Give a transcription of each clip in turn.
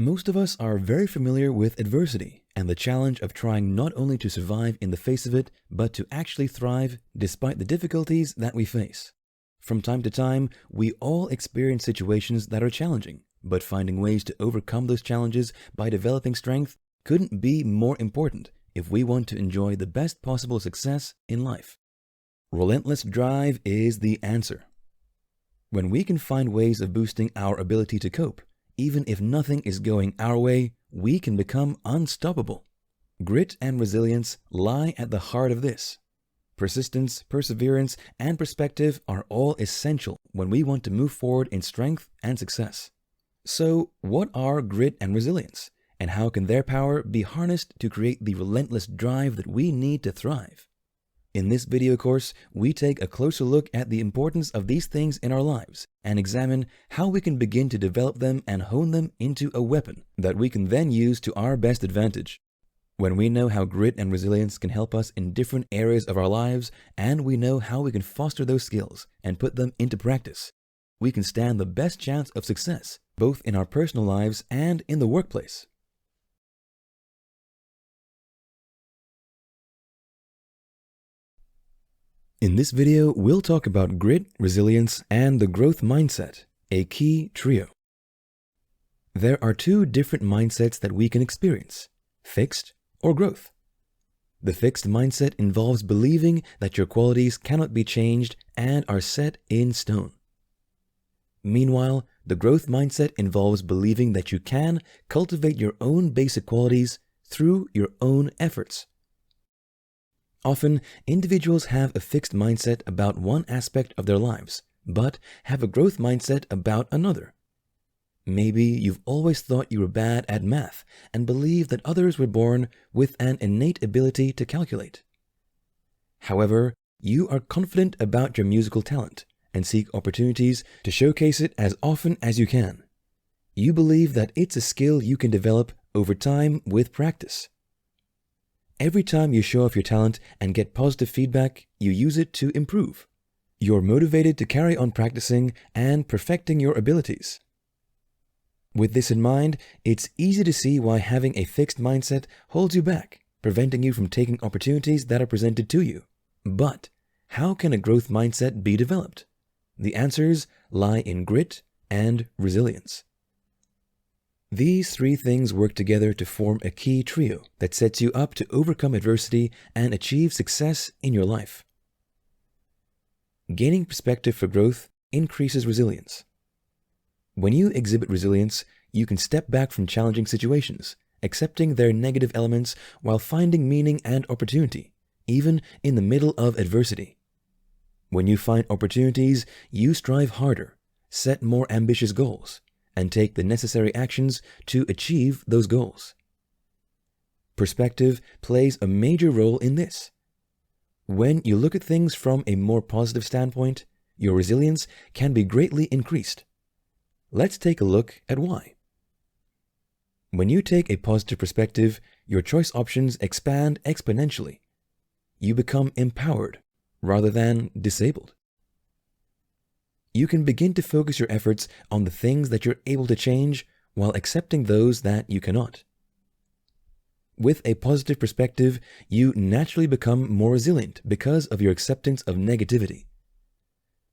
Most of us are very familiar with adversity and the challenge of trying not only to survive in the face of it, but to actually thrive despite the difficulties that we face. From time to time, we all experience situations that are challenging, but finding ways to overcome those challenges by developing strength couldn't be more important if we want to enjoy the best possible success in life. Relentless drive is the answer. When we can find ways of boosting our ability to cope, even if nothing is going our way, we can become unstoppable. Grit and resilience lie at the heart of this. Persistence, perseverance, and perspective are all essential when we want to move forward in strength and success. So, what are grit and resilience, and how can their power be harnessed to create the relentless drive that we need to thrive? In this video course, we take a closer look at the importance of these things in our lives and examine how we can begin to develop them and hone them into a weapon that we can then use to our best advantage. When we know how grit and resilience can help us in different areas of our lives, and we know how we can foster those skills and put them into practice, we can stand the best chance of success, both in our personal lives and in the workplace. In this video, we'll talk about grit, resilience, and the growth mindset, a key trio. There are two different mindsets that we can experience, fixed or growth. The fixed mindset involves believing that your qualities cannot be changed and are set in stone. Meanwhile, the growth mindset involves believing that you can cultivate your own basic qualities through your own efforts. Often, individuals have a fixed mindset about one aspect of their lives, but have a growth mindset about another. Maybe you've always thought you were bad at math and believe that others were born with an innate ability to calculate. However, you are confident about your musical talent and seek opportunities to showcase it as often as you can. You believe that it's a skill you can develop over time with practice. Every time you show off your talent and get positive feedback, you use it to improve. You're motivated to carry on practicing and perfecting your abilities. With this in mind, it's easy to see why having a fixed mindset holds you back, preventing you from taking opportunities that are presented to you. But how can a growth mindset be developed? The answers lie in grit and resilience. These three things work together to form a key trio that sets you up to overcome adversity and achieve success in your life. Gaining perspective for growth increases resilience. When you exhibit resilience, you can step back from challenging situations, accepting their negative elements while finding meaning and opportunity, even in the middle of adversity. When you find opportunities, you strive harder, set more ambitious goals, and take the necessary actions to achieve those goals. Perspective plays a major role in this. When you look at things from a more positive standpoint, your resilience can be greatly increased. Let's take a look at why. When you take a positive perspective, your choice options expand exponentially. You become empowered rather than disabled. You can begin to focus your efforts on the things that you're able to change while accepting those that you cannot. With a positive perspective, you naturally become more resilient because of your acceptance of negativity.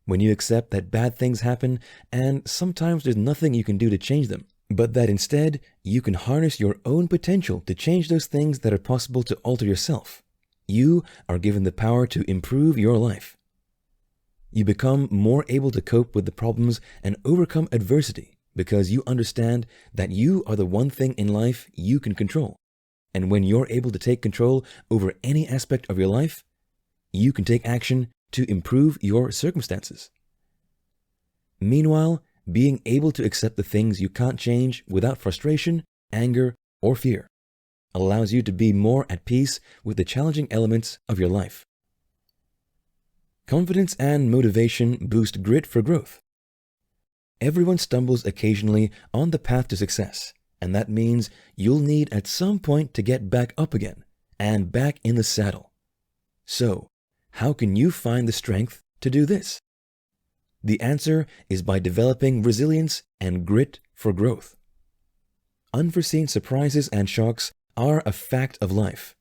When you accept that bad things happen and sometimes there's nothing you can do to change them, but that instead you can harness your own potential to change those things that are possible to alter yourself, you are given the power to improve your life. You become more able to cope with the problems and overcome adversity because you understand that you are the one thing in life you can control. And when you're able to take control over any aspect of your life, you can take action to improve your circumstances. Meanwhile, being able to accept the things you can't change without frustration, anger, or fear allows you to be more at peace with the challenging elements of your life. Confidence and motivation boost grit for growth. Everyone stumbles occasionally on the path to success, and that means you'll need at some point to get back up again and back in the saddle. So, how can you find the strength to do this? The answer is by developing resilience and grit for growth. Unforeseen surprises and shocks are a fact of life.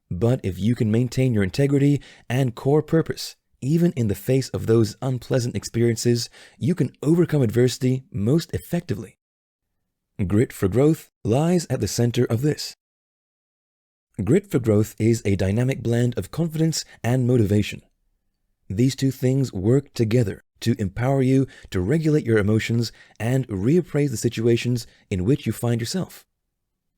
But if you can maintain your integrity and core purpose, even in the face of those unpleasant experiences, you can overcome adversity most effectively. Grit for growth lies at the center of this. Grit for growth is a dynamic blend of confidence and motivation. These two things work together to empower you to regulate your emotions and reappraise the situations in which you find yourself.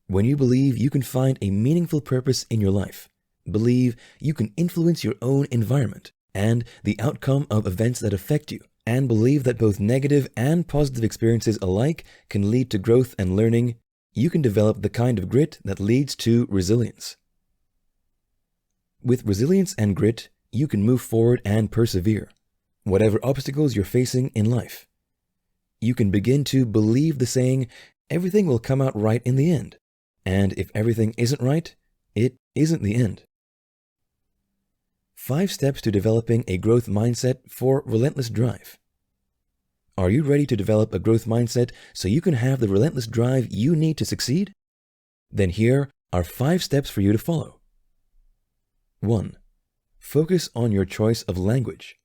When you believe you can find a meaningful purpose in your life, believe you can influence your own environment and the outcome of events that affect you, and believe that both negative and positive experiences alike can lead to growth and learning, you can develop the kind of grit that leads to resilience. With resilience and grit, you can move forward and persevere, whatever obstacles you're facing in life. You can begin to believe the saying, everything will come out right in the end, and if everything isn't right, it isn't the end. 5 steps to developing a growth mindset for relentless drive. Are you ready to develop a growth mindset so you can have the relentless drive you need to succeed? Then here are 5 steps for you to follow. 1. Focus on your choice of language.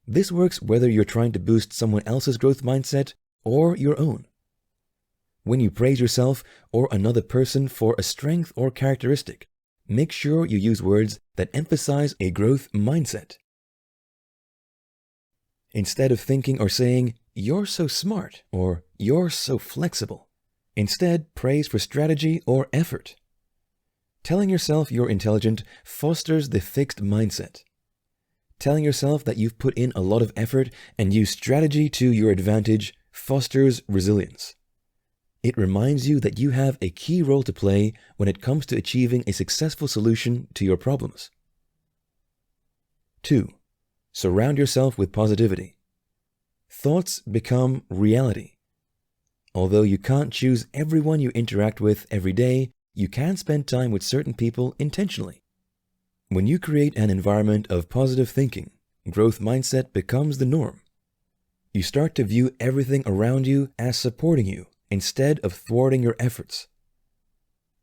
This works whether you're trying to boost someone else's growth mindset or your own. When you praise yourself or another person for a strength or characteristic, make sure you use words that emphasize a growth mindset. Instead of thinking or saying, "You're so smart," or "You're so flexible," instead praise for strategy or effort. Telling yourself you're intelligent fosters the fixed mindset. Telling yourself that you've put in a lot of effort and use strategy to your advantage fosters resilience. It reminds you that you have a key role to play when it comes to achieving a successful solution to your problems. 2. Surround yourself with positivity. Thoughts become reality. Although you can't choose everyone you interact with every day, you can spend time with certain people intentionally. When you create an environment of positive thinking, growth mindset becomes the norm. You start to view everything around you as supporting you instead of thwarting your efforts.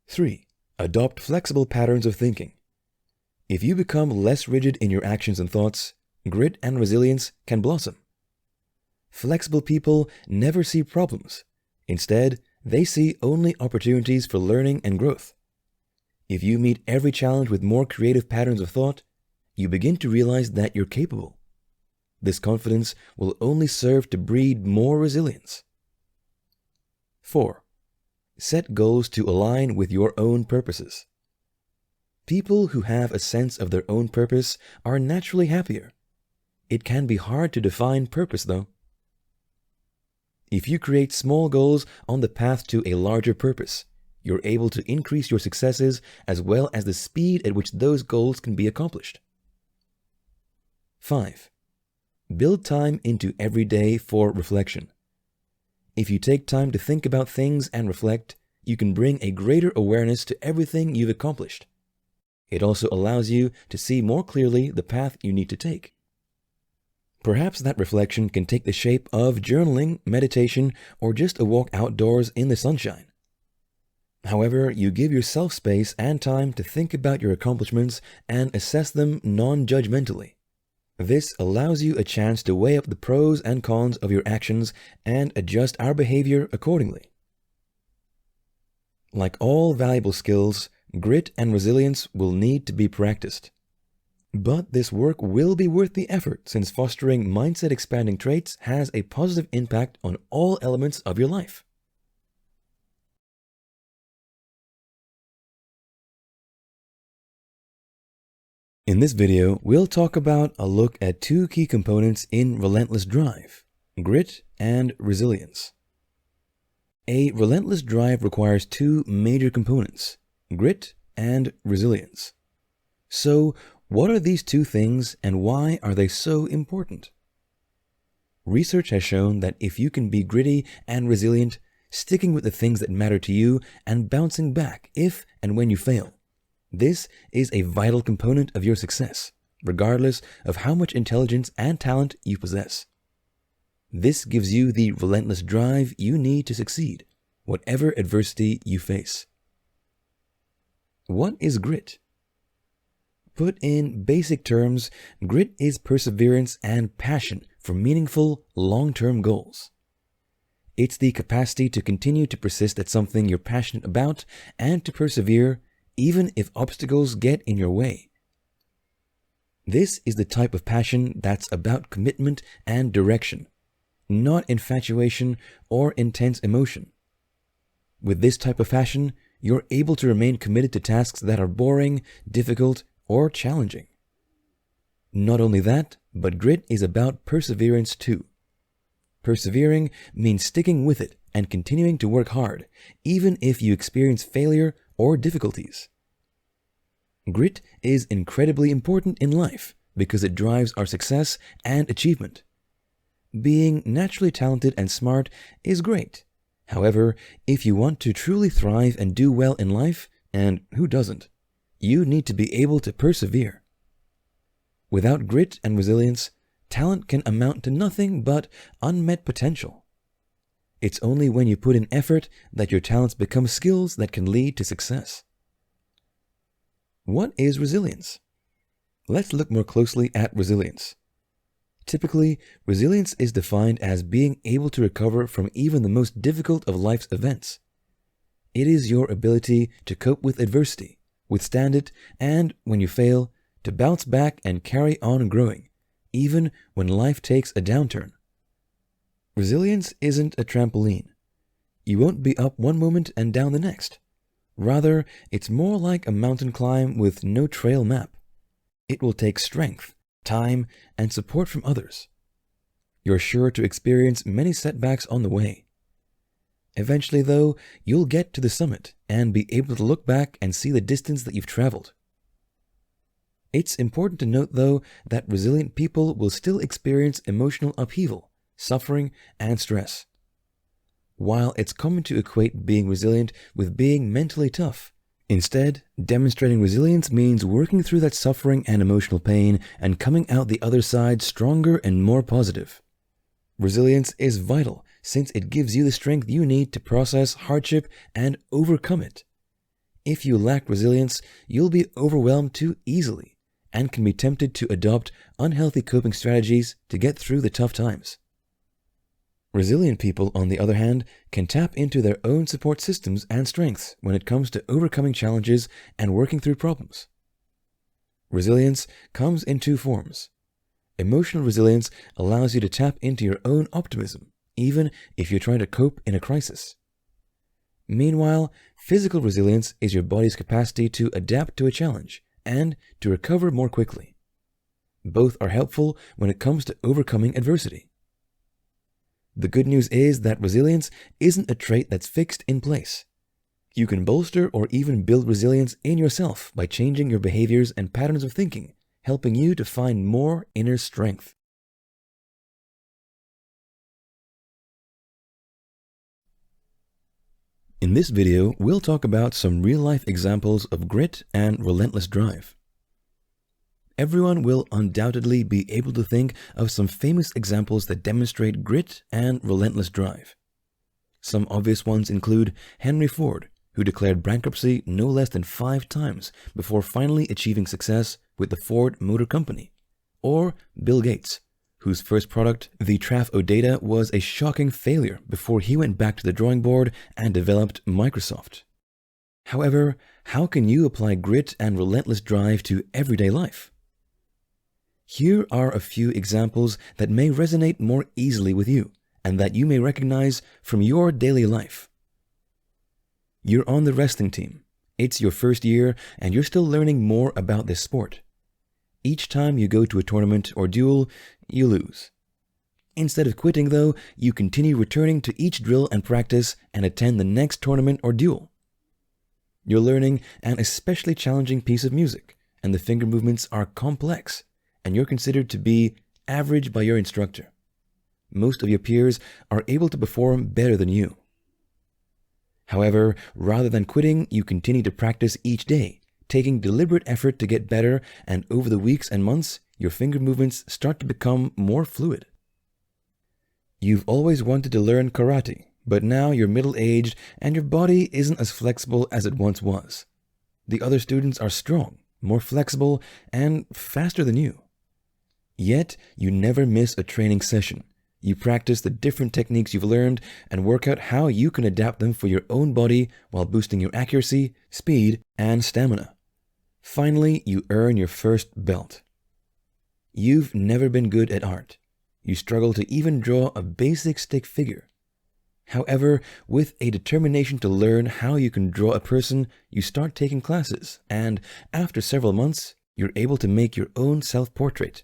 3. Adopt flexible patterns of thinking. If you become less rigid in your actions and thoughts, grit and resilience can blossom. Flexible people never see problems. Instead, they see only opportunities for learning and growth. If you meet every challenge with more creative patterns of thought, you begin to realize that you're capable. This confidence will only serve to breed more resilience. 4. Set goals to align with your own purposes. People who have a sense of their own purpose are naturally happier. It can be hard to define purpose, though. If you create small goals on the path to a larger purpose, you're able to increase your successes as well as the speed at which those goals can be accomplished. 5. Build time into every day for reflection. If you take time to think about things and reflect, you can bring a greater awareness to everything you've accomplished. It also allows you to see more clearly the path you need to take. Perhaps that reflection can take the shape of journaling, meditation, or just a walk outdoors in the sunshine. However, you give yourself space and time to think about your accomplishments and assess them non-judgmentally. This allows you a chance to weigh up the pros and cons of your actions and adjust our behavior accordingly. Like all valuable skills, grit and resilience will need to be practiced. But this work will be worth the effort since fostering mindset-expanding traits has a positive impact on all elements of your life. In this video, we'll talk about a look at 2 key components in relentless drive: grit and resilience. A relentless drive requires 2 major components: grit and resilience. So, what are these 2 things and why are they so important? Research has shown that if you can be gritty and resilient, sticking with the things that matter to you and bouncing back if and when you fail, this is a vital component of your success, regardless of how much intelligence and talent you possess. This gives you the relentless drive you need to succeed. whatever adversity you face. What is grit? Put in basic terms, grit is perseverance and passion for meaningful, long-term goals. It's the capacity to continue to persist at something you're passionate about and to persevere even if obstacles get in your way. This is the type of passion that's about commitment and direction, not infatuation or intense emotion. With this type of passion, you're able to remain committed to tasks that are boring, difficult, or challenging. Not only that, but grit is about perseverance too. Persevering means sticking with it and continuing to work hard, even if you experience failure or difficulties. Grit is incredibly important in life because it drives our success and achievement. Being naturally talented and smart is great. However, if you want to truly thrive and do well in life, and who doesn't, you need to be able to persevere. Without grit and resilience, talent can amount to nothing but unmet potential. It's only when you put in effort that your talents become skills that can lead to success. What is resilience? Let's look more closely at resilience. Typically, resilience is defined as being able to recover from even the most difficult of life's events. It is your ability to cope with adversity, withstand it, and, when you fail, to bounce back and carry on growing, even when life takes a downturn. Resilience isn't a trampoline. You won't be up one moment and down the next. Rather, it's more like a mountain climb with no trail map. It will take strength, time, and support from others. You're sure to experience many setbacks on the way. Eventually, though, you'll get to the summit and be able to look back and see the distance that you've traveled. It's important to note, though, that resilient people will still experience emotional upheaval, suffering, and stress. While it's common to equate being resilient with being mentally tough, instead, demonstrating resilience means working through that suffering and emotional pain and coming out the other side stronger and more positive. Resilience is vital since it gives you the strength you need to process hardship and overcome it. If you lack resilience, you'll be overwhelmed too easily and can be tempted to adopt unhealthy coping strategies to get through the tough times. Resilient people, on the other hand, can tap into their own support systems and strengths when it comes to overcoming challenges and working through problems. Resilience comes in two forms. Emotional resilience allows you to tap into your own optimism, even if you're trying to cope in a crisis. Meanwhile, physical resilience is your body's capacity to adapt to a challenge and to recover more quickly. Both are helpful when it comes to overcoming adversity. The good news is that resilience isn't a trait that's fixed in place. You can bolster or even build resilience in yourself by changing your behaviors and patterns of thinking, helping you to find more inner strength. In this video, we'll talk about some real-life examples of grit and relentless drive. Everyone will undoubtedly be able to think of some famous examples that demonstrate grit and relentless drive. Some obvious ones include Henry Ford, who declared bankruptcy no less than 5 times before finally achieving success with the Ford Motor Company, or Bill Gates, whose first product, the Traf-O-Data, was a shocking failure before he went back to the drawing board and developed Microsoft. However, how can you apply grit and relentless drive to everyday life? Here are a few examples that may resonate more easily with you and that you may recognize from your daily life. You're on the wrestling team. It's your first year and you're still learning more about this sport. Each time you go to a tournament or duel, you lose. Instead of quitting, though, you continue returning to each drill and practice and attend the next tournament or duel. You're learning an especially challenging piece of music, and the finger movements are complex, and you're considered to be average by your instructor. Most of your peers are able to perform better than you. However, rather than quitting, you continue to practice each day, taking deliberate effort to get better, and over the weeks and months, your finger movements start to become more fluid. You've always wanted to learn karate, But now you're middle-aged and your body isn't as flexible as it once was. The other students are strong, more flexible, and faster than you. Yet, you never miss a training session. You practice the different techniques you've learned and work out how you can adapt them for your own body while boosting your accuracy, speed, and stamina. Finally, you earn your first belt. You've never been good at art. You struggle to even draw a basic stick figure. However, with a determination to learn how you can draw a person, you start taking classes, and after several months, you're able to make your own self-portrait.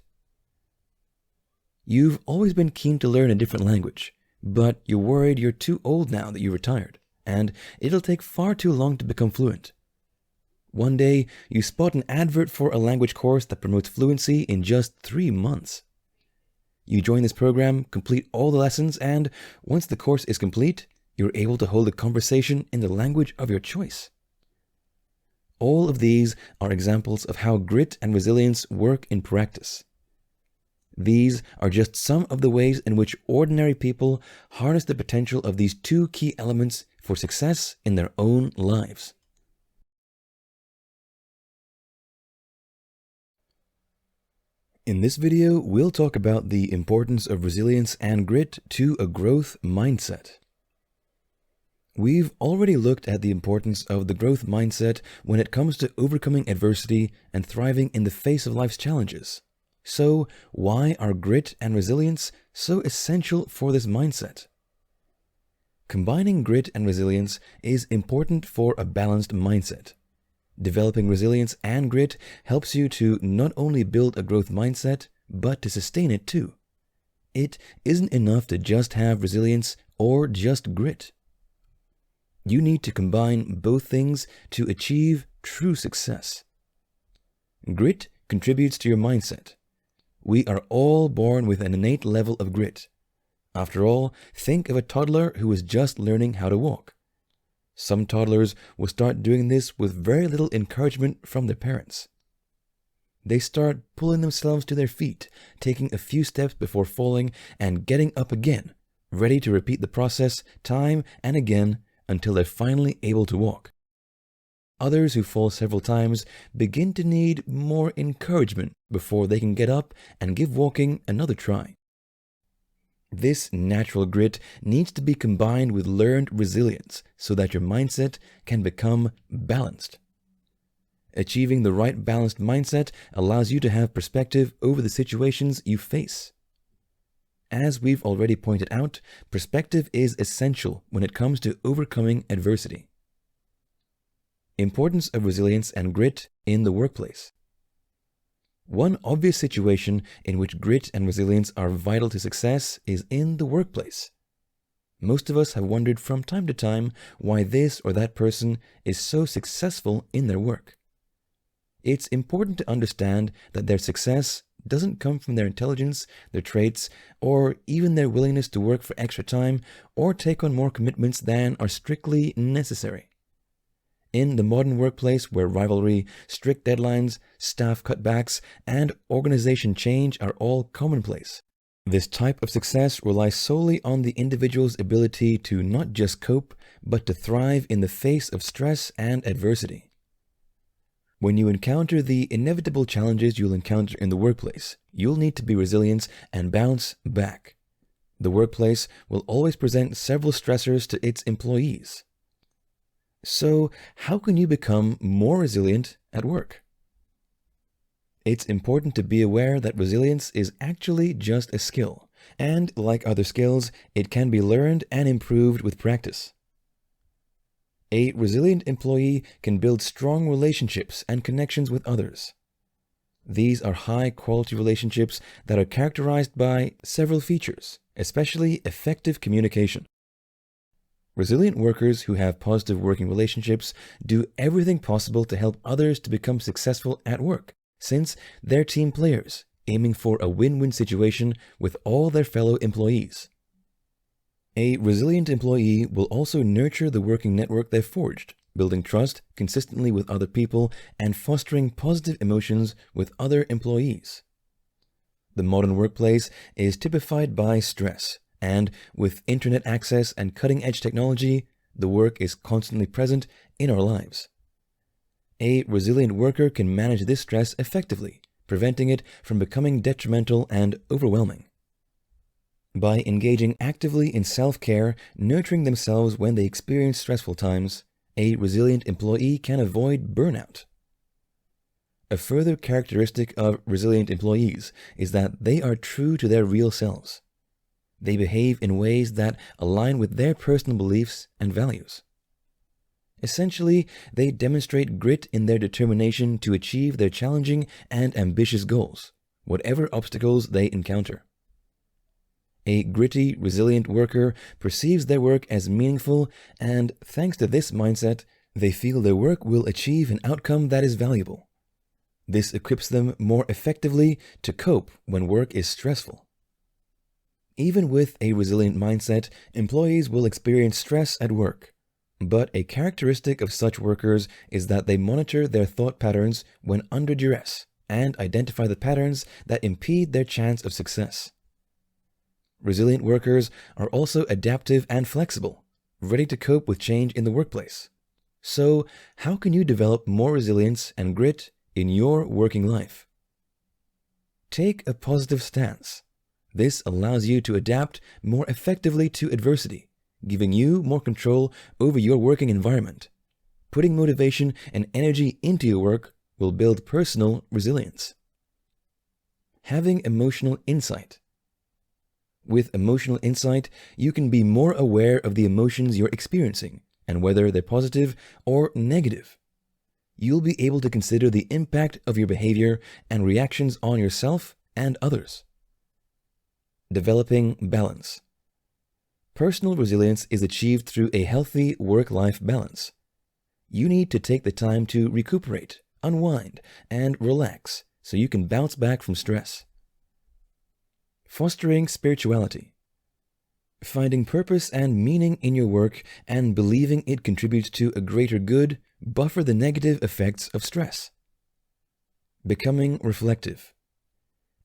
You've always been keen to learn a different language, but you're worried you're too old now that you retired, and it'll take far too long to become fluent. One day, you spot an advert for a language course that promotes fluency in just 3 months. You join this program, complete all the lessons, and once the course is complete, you're able to hold a conversation in the language of your choice. All of these are examples of how grit and resilience work in practice. These are just some of the ways in which ordinary people harness the potential of these two key elements for success in their own lives. In this video, we'll talk about the importance of resilience and grit to a growth mindset. We've already looked at the importance of the growth mindset when it comes to overcoming adversity and thriving in the face of life's challenges. So, why are grit and resilience so essential for this mindset? Combining grit and resilience is important for a balanced mindset. Developing resilience and grit helps you to not only build a growth mindset, but to sustain it too. It isn't enough to just have resilience or just grit. You need to combine both things to achieve true success. Grit contributes to your mindset. We are all born with an innate level of grit. After all, think of a toddler who is just learning how to walk. Some toddlers will start doing this with very little encouragement from their parents. They start pulling themselves to their feet, taking a few steps before falling and getting up again, ready to repeat the process time and again until they're finally able to walk. Others who fall several times begin to need more encouragement before they can get up and give walking another try. This natural grit needs to be combined with learned resilience so that your mindset can become balanced. Achieving the right balanced mindset allows you to have perspective over the situations you face. As we've already pointed out, perspective is essential when it comes to overcoming adversity. Importance of resilience and grit in the workplace. One obvious situation in which grit and resilience are vital to success is in the workplace. Most of us have wondered from time to time why this or that person is so successful in their work. It's important to understand that their success doesn't come from their intelligence, their traits, or even their willingness to work for extra time or take on more commitments than are strictly necessary. In the modern workplace where rivalry, strict deadlines, staff cutbacks, and organization change are all commonplace, this type of success relies solely on the individual's ability to not just cope, but to thrive in the face of stress and adversity. When you encounter the inevitable challenges you'll encounter in the workplace, you'll need to be resilient and bounce back. The workplace will always present several stressors to its employees. So, how can you become more resilient at work? It's important to be aware that resilience is actually just a skill, and like other skills, it can be learned and improved with practice. A resilient employee can build strong relationships and connections with others. These are high-quality relationships that are characterized by several features, especially effective communication. Resilient workers who have positive working relationships do everything possible to help others to become successful at work, since they're team players, aiming for a win-win situation with all their fellow employees. A resilient employee will also nurture the working network they've forged, building trust consistently with other people and fostering positive emotions with other employees. The modern workplace is typified by stress, And with internet access and cutting-edge technology, the work is constantly present in our lives. A resilient worker can manage this stress effectively, preventing it from becoming detrimental and overwhelming. By engaging actively in self-care, nurturing themselves when they experience stressful times, a resilient employee can avoid burnout. A further characteristic of resilient employees is that they are true to their real selves. They behave in ways that align with their personal beliefs and values. Essentially, they demonstrate grit in their determination to achieve their challenging and ambitious goals, whatever obstacles they encounter. A gritty, resilient worker perceives their work as meaningful, and thanks to this mindset, they feel their work will achieve an outcome that is valuable. This equips them more effectively to cope when work is stressful. Even with a resilient mindset, employees will experience stress at work. But a characteristic of such workers is that they monitor their thought patterns when under duress and identify the patterns that impede their chance of success. Resilient workers are also adaptive and flexible, ready to cope with change in the workplace. So, how can you develop more resilience and grit in your working life? Take a positive stance. This allows you to adapt more effectively to adversity, giving you more control over your working environment. Putting motivation and energy into your work will build personal resilience. Having emotional insight. With emotional insight, you can be more aware of the emotions you're experiencing and whether they're positive or negative. You'll be able to consider the impact of your behavior and reactions on yourself and others. Developing balance. Personal resilience is achieved through a healthy work-life balance. You need to take the time to recuperate, unwind, and relax so you can bounce back from stress. Fostering spirituality. Finding purpose and meaning in your work and believing it contributes to a greater good buffer the negative effects of stress. Becoming reflective.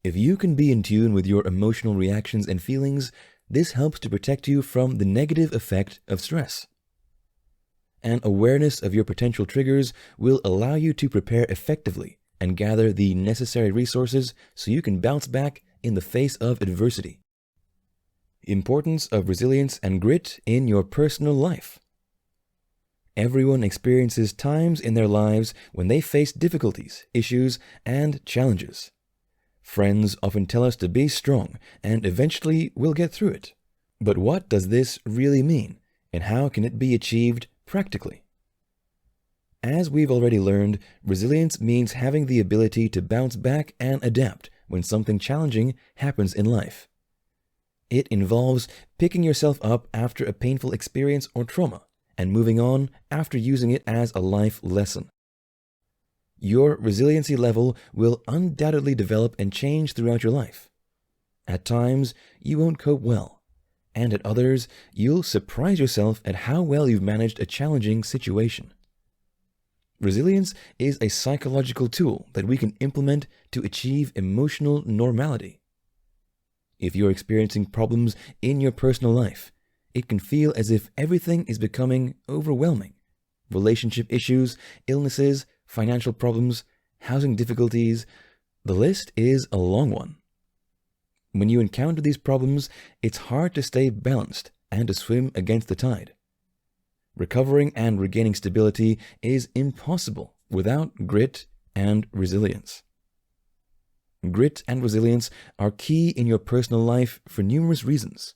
If you can be in tune with your emotional reactions and feelings, this helps to protect you from the negative effect of stress. An awareness of your potential triggers will allow you to prepare effectively and gather the necessary resources so you can bounce back in the face of adversity. Importance of resilience and grit in your personal life. Everyone experiences times in their lives when they face difficulties, issues, and challenges. Friends often tell us to be strong, and eventually we'll get through it. But what does this really mean, and how can it be achieved practically? As we've already learned, resilience means having the ability to bounce back and adapt when something challenging happens in life. It involves picking yourself up after a painful experience or trauma and moving on after using it as a life lesson. Your resiliency level will undoubtedly develop and change throughout your life. At times, you won't cope well, and at others, you'll surprise yourself at how well you've managed a challenging situation. Resilience is a psychological tool that we can implement to achieve emotional normality. If you're experiencing problems in your personal life, it can feel as if everything is becoming overwhelming. Relationship issues, illnesses, financial problems, housing difficulties, the list is a long one. When you encounter these problems, it's hard to stay balanced and to swim against the tide. Recovering and regaining stability is impossible without grit and resilience. Grit and resilience are key in your personal life for numerous reasons.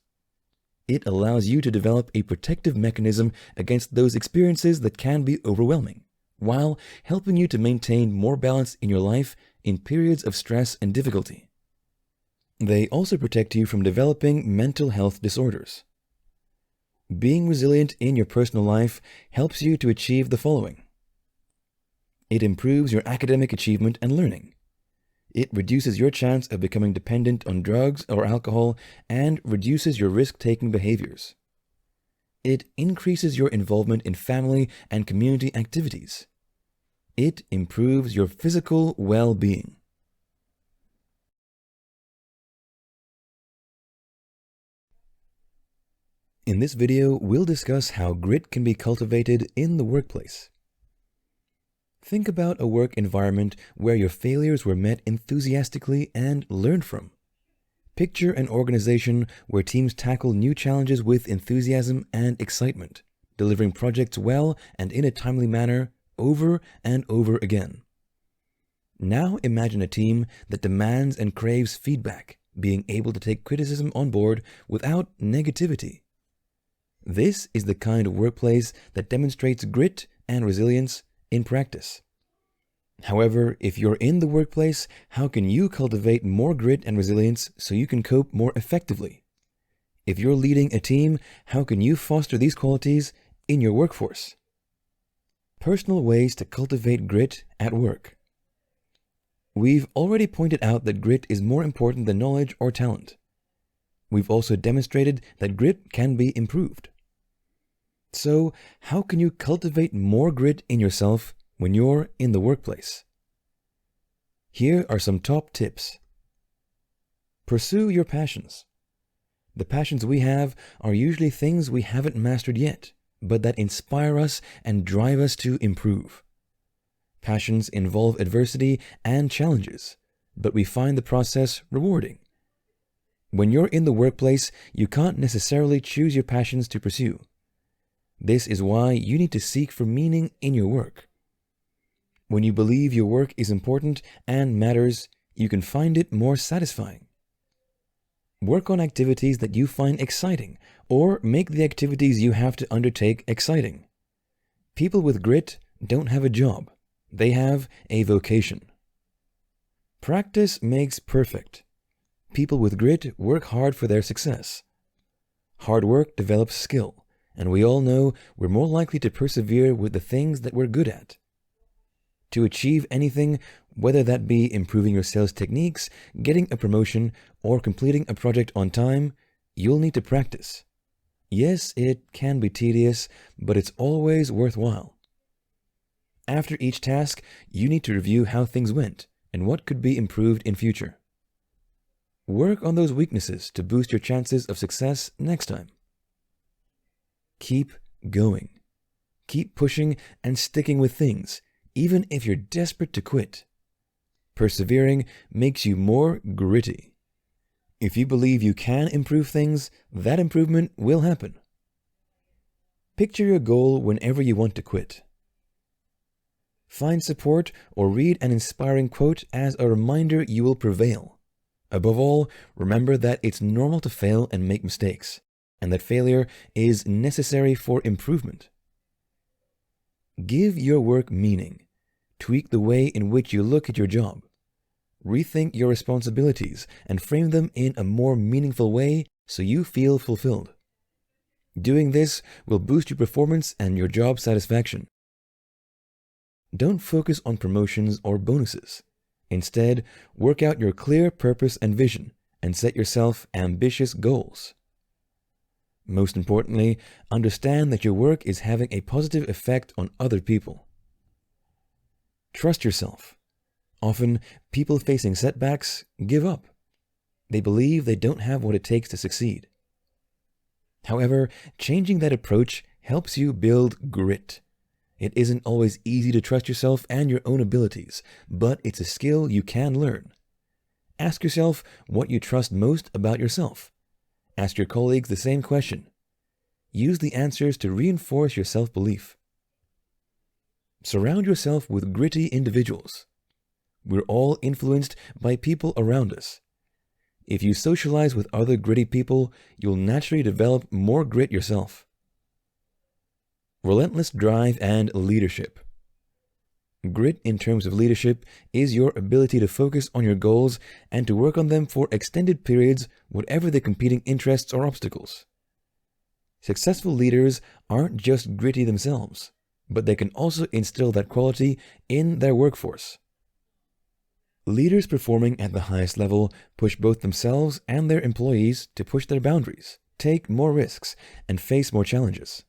It allows you to develop a protective mechanism against those experiences that can be overwhelming, while helping you to maintain more balance in your life in periods of stress and difficulty. They also protect you from developing mental health disorders. Being resilient in your personal life helps you to achieve the following. It improves your academic achievement and learning. It reduces your chance of becoming dependent on drugs or alcohol and reduces your risk-taking behaviors. It increases your involvement in family and community activities. It improves your physical well-being. In this video, we'll discuss how grit can be cultivated in the workplace. Think about a work environment where your failures were met enthusiastically and learned from. Picture an organization where teams tackle new challenges with enthusiasm and excitement, delivering projects well and in a timely manner over and over again. Now imagine a team that demands and craves feedback, being able to take criticism on board without negativity. This is the kind of workplace that demonstrates grit and resilience in practice. However, if you're in the workplace, how can you cultivate more grit and resilience so you can cope more effectively? If you're leading a team, how can you foster these qualities in your workforce? Personal ways to cultivate grit at work. We've already pointed out that grit is more important than knowledge or talent. We've also demonstrated that grit can be improved. So, how can you cultivate more grit in yourself when you're in the workplace? Here are some top tips. Pursue your passions. The passions we have are usually things we haven't mastered yet, but that inspire us and drive us to improve. Passions involve adversity and challenges, but we find the process rewarding. When you're in the workplace, you can't necessarily choose your passions to pursue. This is why you need to seek for meaning in your work. When you believe your work is important and matters, you can find it more satisfying. Work on activities that you find exciting, or make the activities you have to undertake exciting. People with grit don't have a job. They have a vocation. Practice makes perfect. People with grit work hard for their success. Hard work develops skill, and we all know we're more likely to persevere with the things that we're good at. To achieve anything, whether that be improving your sales techniques, getting a promotion, or completing a project on time, you'll need to practice. Yes, it can be tedious, but it's always worthwhile. After each task, you need to review how things went and what could be improved in future. Work on those weaknesses to boost your chances of success next time. Keep going. Keep pushing and sticking with things, even if you're desperate to quit. Persevering makes you more gritty. If you believe you can improve things, that improvement will happen. Picture your goal whenever you want to quit. Find support or read an inspiring quote as a reminder you will prevail. Above all, remember that it's normal to fail and make mistakes, and that failure is necessary for improvement. Give your work meaning. Tweak the way in which you look at your job. Rethink your responsibilities and frame them in a more meaningful way so you feel fulfilled. Doing this will boost your performance and your job satisfaction. Don't focus on promotions or bonuses. Instead, work out your clear purpose and vision and set yourself ambitious goals. Most importantly, understand that your work is having a positive effect on other people. Trust yourself. Often, people facing setbacks give up. They believe they don't have what it takes to succeed. However, changing that approach helps you build grit. It isn't always easy to trust yourself and your own abilities, but it's a skill you can learn. Ask yourself what you trust most about yourself. Ask your colleagues the same question. Use the answers to reinforce your self-belief. Surround yourself with gritty individuals. We're all influenced by people around us. If you socialize with other gritty people, you'll naturally develop more grit yourself. Relentless drive and leadership. Grit in terms of leadership is your ability to focus on your goals and to work on them for extended periods, whatever the competing interests or obstacles. Successful leaders aren't just gritty themselves, but they can also instill that quality in their workforce. Leaders performing at the highest level push both themselves and their employees to push their boundaries, take more risks, and face more challenges.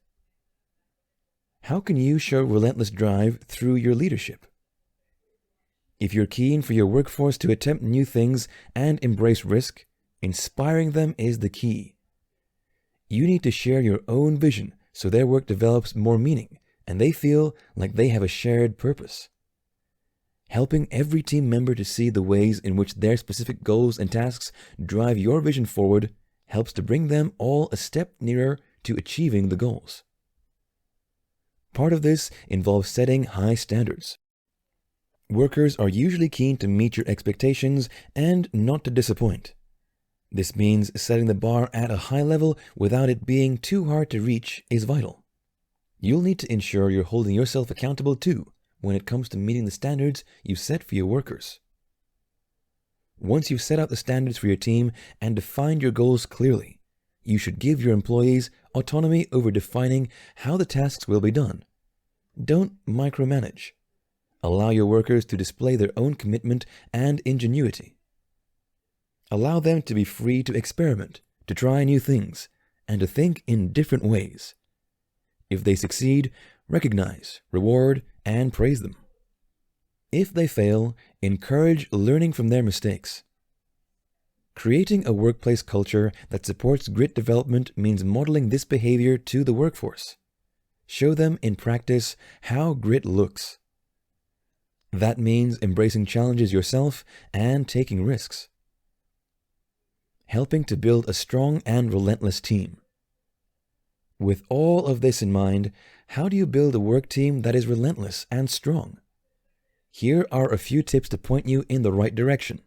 How can you show relentless drive through your leadership? If you're keen for your workforce to attempt new things and embrace risk, inspiring them is the key. You need to share your own vision so their work develops more meaning and they feel like they have a shared purpose. Helping every team member to see the ways in which their specific goals and tasks drive your vision forward helps to bring them all a step nearer to achieving the goals. Part of this involves setting high standards. Workers are usually keen to meet your expectations and not to disappoint. This means setting the bar at a high level without it being too hard to reach is vital. You'll need to ensure you're holding yourself accountable too when it comes to meeting the standards you set for your workers. Once you've set out the standards for your team and defined your goals clearly, you should give your employees autonomy over defining how the tasks will be done. Don't micromanage. Allow your workers to display their own commitment and ingenuity. Allow them to be free to experiment, to try new things, and to think in different ways. If they succeed, recognize, reward, and praise them. If they fail, encourage learning from their mistakes. Creating a workplace culture that supports grit development means modeling this behavior to the workforce. Show them in practice how grit looks. That means embracing challenges yourself and taking risks. Helping to build a strong and relentless team. With all of this in mind, how do you build a work team that is relentless and strong? Here are a few tips to point you in the right direction.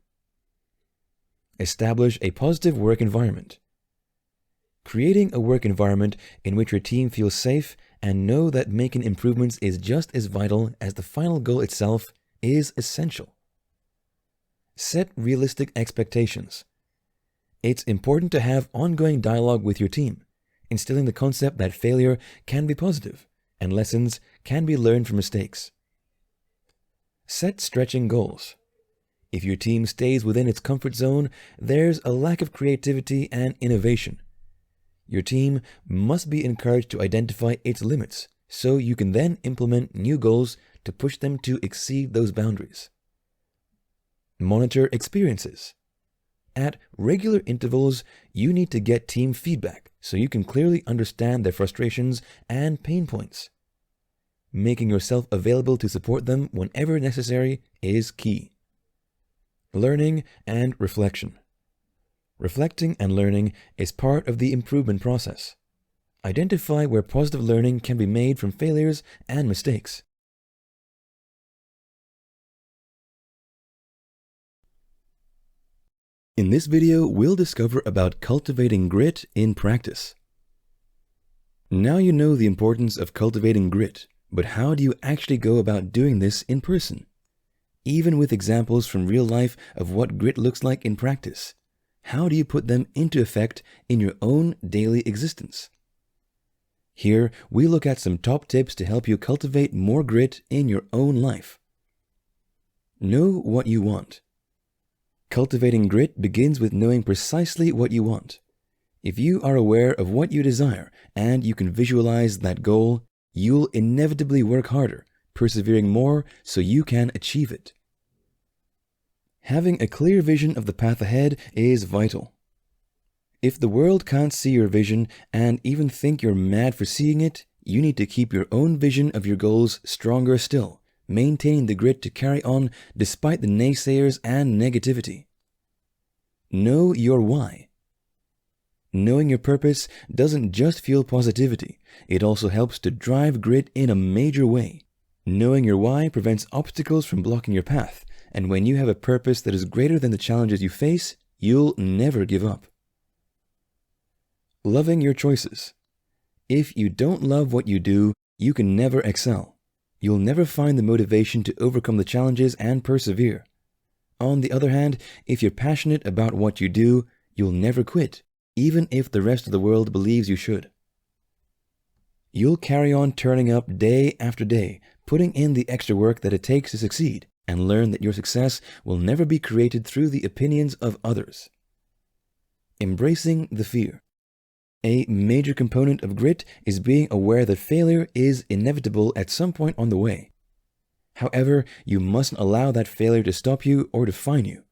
Establish a positive work environment. Creating a work environment in which your team feels safe and know that making improvements is just as vital as the final goal itself is essential. Set realistic expectations. It's important to have ongoing dialogue with your team, instilling the concept that failure can be positive and lessons can be learned from mistakes. Set stretching goals. If your team stays within its comfort zone, there's a lack of creativity and innovation. Your team must be encouraged to identify its limits so you can then implement new goals to push them to exceed those boundaries. Monitor experiences. At regular intervals, you need to get team feedback so you can clearly understand their frustrations and pain points. Making yourself available to support them whenever necessary is key. Learning and reflection. Reflecting and learning is part of the improvement process. Identify where positive learning can be made from failures and mistakes. In this video, we'll discover about cultivating grit in practice. Now you know the importance of cultivating grit, but how do you actually go about doing this in person? Even with examples from real life of what grit looks like in practice, how do you put them into effect in your own daily existence? Here, we look at some top tips to help you cultivate more grit in your own life. Know what you want. Cultivating grit begins with knowing precisely what you want. If you are aware of what you desire and you can visualize that goal, you'll inevitably work harder, persevering more so you can achieve it. Having a clear vision of the path ahead is vital. If the world can't see your vision and even think you're mad for seeing it, you need to keep your own vision of your goals stronger still, maintaining the grit to carry on despite the naysayers and negativity. Know your why. Knowing your purpose doesn't just fuel positivity, it also helps to drive grit in a major way. Knowing your why prevents obstacles from blocking your path, and when you have a purpose that is greater than the challenges you face, you'll never give up. Loving your choices. If you don't love what you do, you can never excel. You'll never find the motivation to overcome the challenges and persevere. On the other hand, if you're passionate about what you do, you'll never quit, even if the rest of the world believes you should. You'll carry on turning up day after day, putting in the extra work that it takes to succeed, and learn that your success will never be created through the opinions of others. Embracing the fear. A major component of grit is being aware that failure is inevitable at some point on the way. However, you mustn't allow that failure to stop you or define you.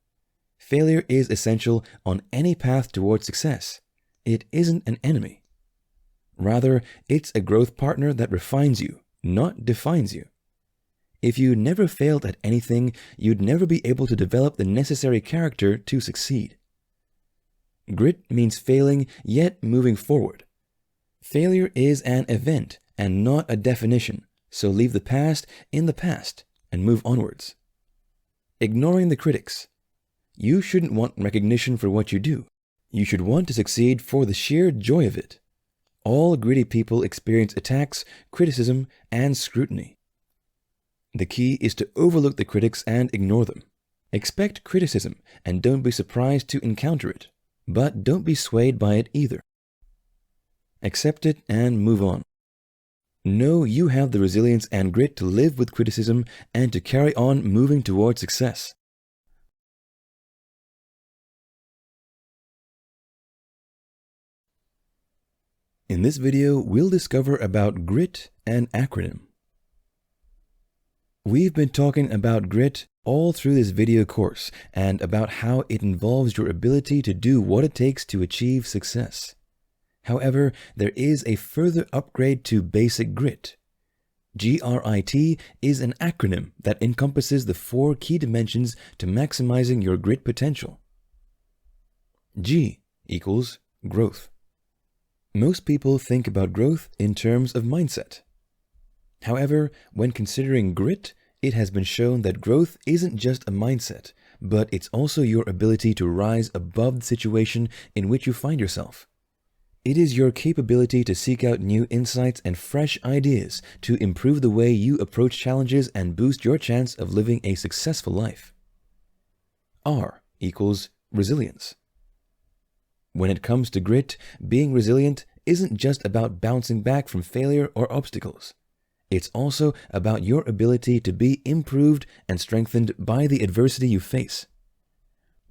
Failure is essential on any path towards success. It isn't an enemy. Rather, it's a growth partner that refines you, not defines you. If you never failed at anything, you'd never be able to develop the necessary character to succeed. Grit means failing, yet moving forward. Failure is an event and not a definition, so leave the past in the past and move onwards. Ignoring the critics. You shouldn't want recognition for what you do. You should want to succeed for the sheer joy of it. All gritty people experience attacks, criticism, and scrutiny. The key is to overlook the critics and ignore them. Expect criticism and don't be surprised to encounter it, but don't be swayed by it either. Accept it and move on. Know you have the resilience and grit to live with criticism and to carry on moving towards success. In this video, we'll discover about grit and acronym. We've been talking about grit all through this video course and about how it involves your ability to do what it takes to achieve success. However, there is a further upgrade to basic grit. GRIT is an acronym that encompasses the 4 key dimensions to maximizing your grit potential. G equals growth. Most people think about growth in terms of mindset. However, when considering grit, it has been shown that growth isn't just a mindset, but it's also your ability to rise above the situation in which you find yourself. It is your capability to seek out new insights and fresh ideas to improve the way you approach challenges and boost your chance of living a successful life. R equals resilience. When it comes to grit, being resilient isn't just about bouncing back from failure or obstacles. It's also about your ability to be improved and strengthened by the adversity you face.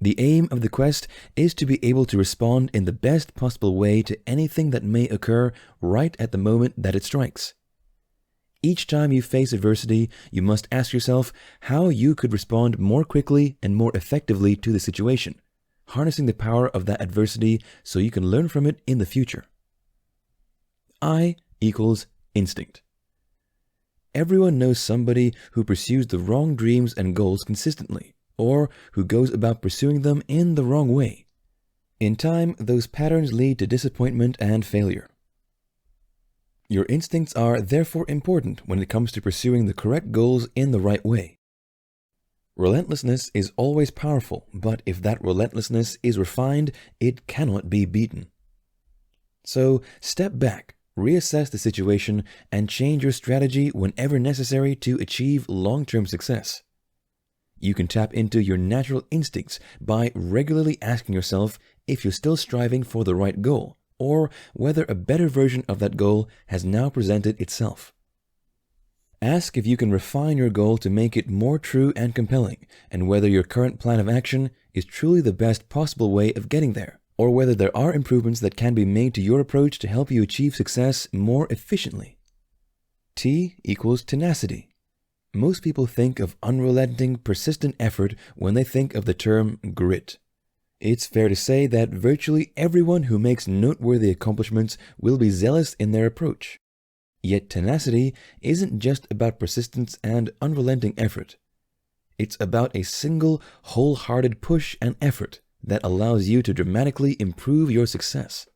The aim of the quest is to be able to respond in the best possible way to anything that may occur right at the moment that it strikes. Each time you face adversity, you must ask yourself how you could respond more quickly and more effectively to the situation, harnessing the power of that adversity so you can learn from it in the future. I equals instinct. Everyone knows somebody who pursues the wrong dreams and goals consistently, or who goes about pursuing them in the wrong way. In time, those patterns lead to disappointment and failure. Your instincts are therefore important when it comes to pursuing the correct goals in the right way. Relentlessness is always powerful, but if that relentlessness is refined, it cannot be beaten. So step back, reassess the situation, and change your strategy whenever necessary to achieve long-term success. You can tap into your natural instincts by regularly asking yourself if you're still striving for the right goal, or whether a better version of that goal has now presented itself. Ask if you can refine your goal to make it more true and compelling, and whether your current plan of action is truly the best possible way of getting there, or whether there are improvements that can be made to your approach to help you achieve success more efficiently. T equals tenacity. Most people think of unrelenting, persistent effort when they think of the term grit. It's fair to say that virtually everyone who makes noteworthy accomplishments will be zealous in their approach. Yet tenacity isn't just about persistence and unrelenting effort. It's about a single, wholehearted push and effort that allows you to dramatically improve your success.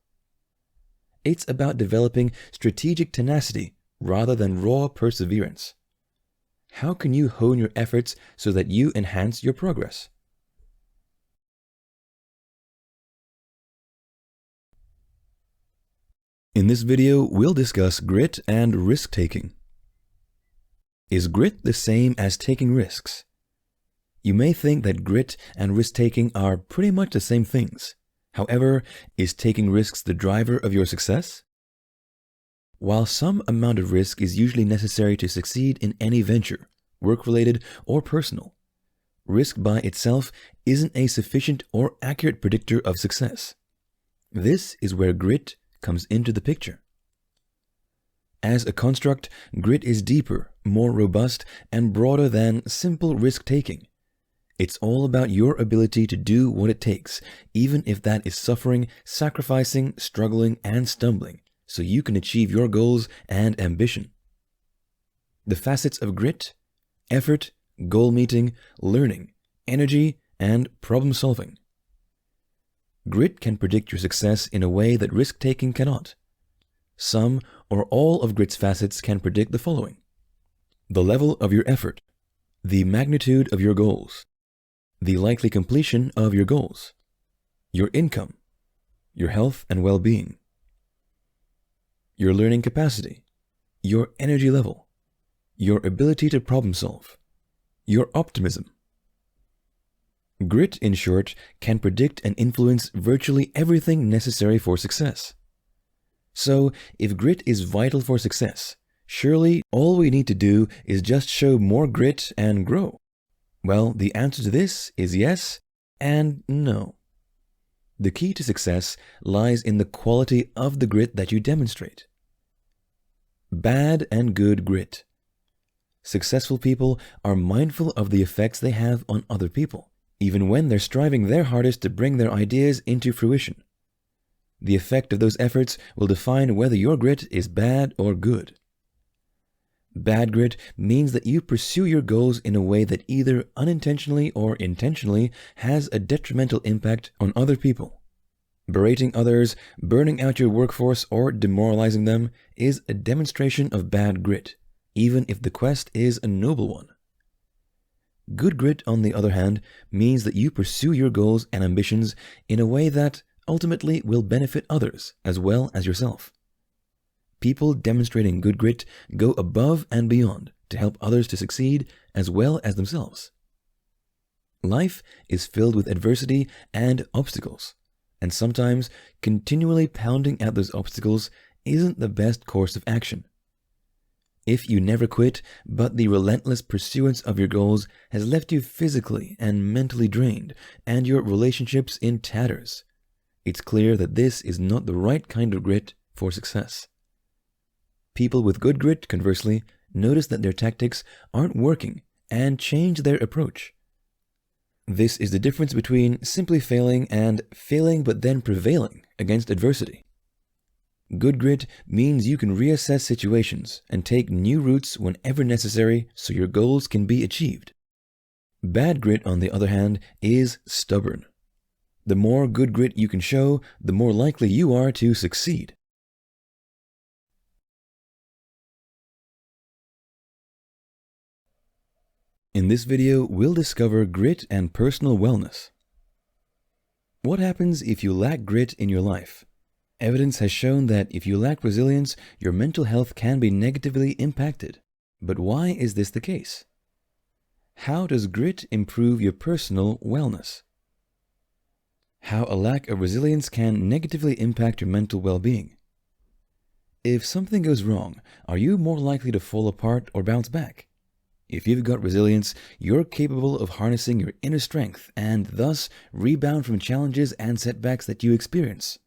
It's about developing strategic tenacity rather than raw perseverance. How can you hone your efforts so that you enhance your progress? In this video, we'll discuss grit and risk-taking. Is grit the same as taking risks? You may think that grit and risk-taking are pretty much the same things. However, is taking risks the driver of your success? While some amount of risk is usually necessary to succeed in any venture, work-related or personal, risk by itself isn't a sufficient or accurate predictor of success. This is where grit comes into the picture. As a construct, grit is deeper, more robust, and broader than simple risk-taking. It's all about your ability to do what it takes, even if that is suffering, sacrificing, struggling, and stumbling, so you can achieve your goals and ambition. The facets of grit: effort, goal meeting, learning, energy, and problem solving. Grit can predict your success in a way that risk-taking cannot. Some or all of grit's facets can predict the following: the level of your effort, the magnitude of your goals, the likely completion of your goals, your income, your health and well-being, your learning capacity, your energy level, your ability to problem solve, your optimism. Grit, in short, can predict and influence virtually everything necessary for success. So, if grit is vital for success, surely all we need to do is just show more grit and grow. Well, the answer to this is yes and no. The key to success lies in the quality of the grit that you demonstrate. Bad and good grit. Successful people are mindful of the effects they have on other people, even when they're striving their hardest to bring their ideas into fruition. The effect of those efforts will define whether your grit is bad or good. Bad grit means that you pursue your goals in a way that either unintentionally or intentionally has a detrimental impact on other people. Berating others, burning out your workforce, or demoralizing them is a demonstration of bad grit, even if the quest is a noble one. Good grit, on the other hand, means that you pursue your goals and ambitions in a way that ultimately will benefit others as well as yourself. People demonstrating good grit go above and beyond to help others to succeed as well as themselves. Life is filled with adversity and obstacles, and sometimes continually pounding at those obstacles isn't the best course of action. If you never quit, but the relentless pursuance of your goals has left you physically and mentally drained, and your relationships in tatters, it's clear that this is not the right kind of grit for success. People with good grit, conversely, notice that their tactics aren't working and change their approach. This is the difference between simply failing and failing but then prevailing against adversity. Good grit means you can reassess situations and take new routes whenever necessary so your goals can be achieved. Bad grit, on the other hand, is stubborn. The more good grit you can show, the more likely you are to succeed. In this video, we'll discover grit and personal wellness. What happens if you lack grit in your life? Evidence has shown that if you lack resilience, your mental health can be negatively impacted. But why is this the case? How does grit improve your personal wellness? How a lack of resilience can negatively impact your mental well-being. If something goes wrong, are you more likely to fall apart or bounce back? If you've got resilience, you're capable of harnessing your inner strength and thus rebound from challenges and setbacks that you experience.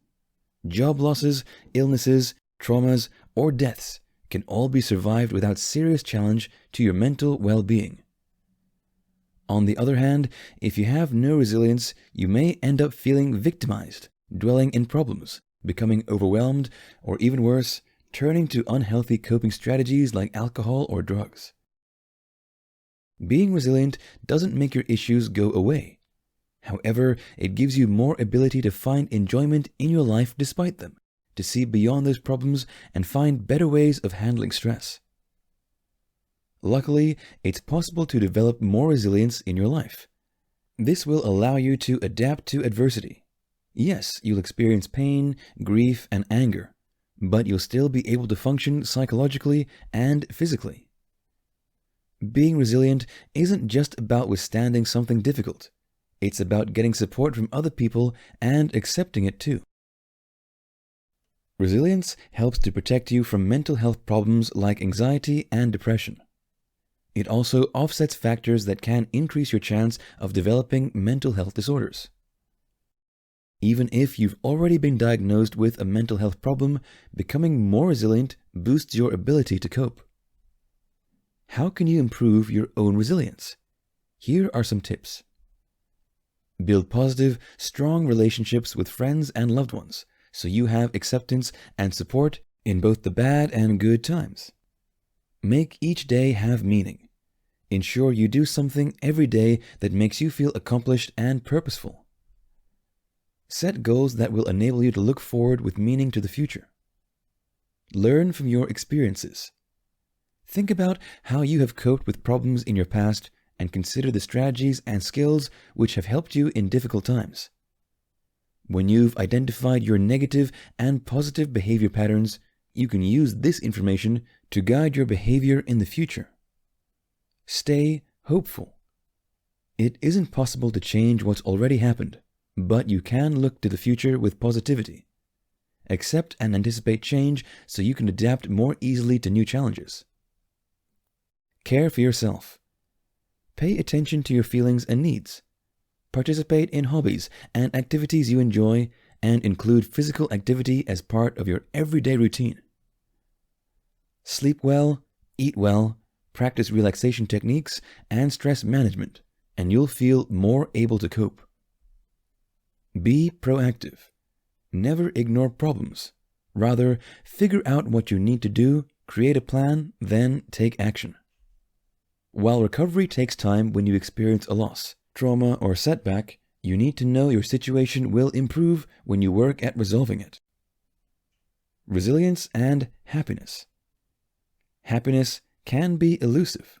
Job losses, illnesses, traumas, or deaths can all be survived without serious challenge to your mental well-being. On the other hand, if you have no resilience, you may end up feeling victimized, dwelling in problems, becoming overwhelmed, or even worse, turning to unhealthy coping strategies like alcohol or drugs. Being resilient doesn't make your issues go away. However, it gives you more ability to find enjoyment in your life despite them, to see beyond those problems and find better ways of handling stress. Luckily, it's possible to develop more resilience in your life. This will allow you to adapt to adversity. Yes, you'll experience pain, grief, and anger, but you'll still be able to function psychologically and physically. Being resilient isn't just about withstanding something difficult. It's about getting support from other people and accepting it too. Resilience helps to protect you from mental health problems like anxiety and depression. It also offsets factors that can increase your chance of developing mental health disorders. Even if you've already been diagnosed with a mental health problem, becoming more resilient boosts your ability to cope. How can you improve your own resilience? Here are some tips. Build positive, strong relationships with friends and loved ones, so you have acceptance and support in both the bad and good times. Make each day have meaning. Ensure you do something every day that makes you feel accomplished and purposeful. Set goals that will enable you to look forward with meaning to the future. Learn from your experiences. Think about how you have coped with problems in your past and consider the strategies and skills which have helped you in difficult times. When you've identified your negative and positive behavior patterns, you can use this information to guide your behavior in the future. Stay hopeful. It isn't possible to change what's already happened, but you can look to the future with positivity. Accept and anticipate change so you can adapt more easily to new challenges. Care for yourself. Pay attention to your feelings and needs. Participate in hobbies and activities you enjoy, and include physical activity as part of your everyday routine. Sleep well, eat well, practice relaxation techniques and stress management, and you'll feel more able to cope. Be proactive. Never ignore problems. Rather, figure out what you need to do, create a plan, then take action. While recovery takes time when you experience a loss, trauma, or setback, you need to know your situation will improve when you work at resolving it. Resilience and happiness. Happiness can be elusive.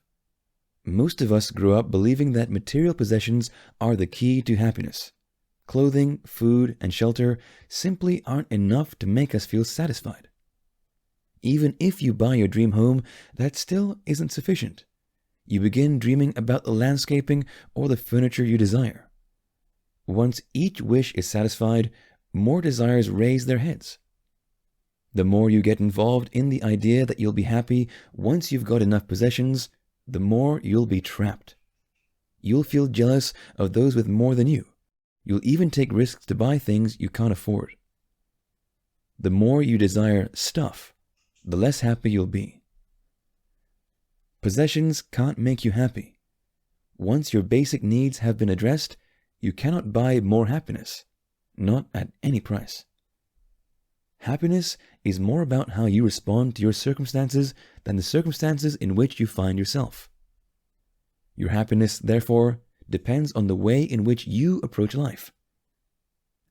Most of us grow up believing that material possessions are the key to happiness. Clothing, food, and shelter simply aren't enough to make us feel satisfied. Even if you buy your dream home, that still isn't sufficient. You begin dreaming about the landscaping or the furniture you desire. Once each wish is satisfied, more desires raise their heads. The more you get involved in the idea that you'll be happy once you've got enough possessions, the more you'll be trapped. You'll feel jealous of those with more than you. You'll even take risks to buy things you can't afford. The more you desire stuff, the less happy you'll be. Possessions can't make you happy. Once your basic needs have been addressed, you cannot buy more happiness, not at any price. Happiness is more about how you respond to your circumstances than the circumstances in which you find yourself. Your happiness, therefore, depends on the way in which you approach life.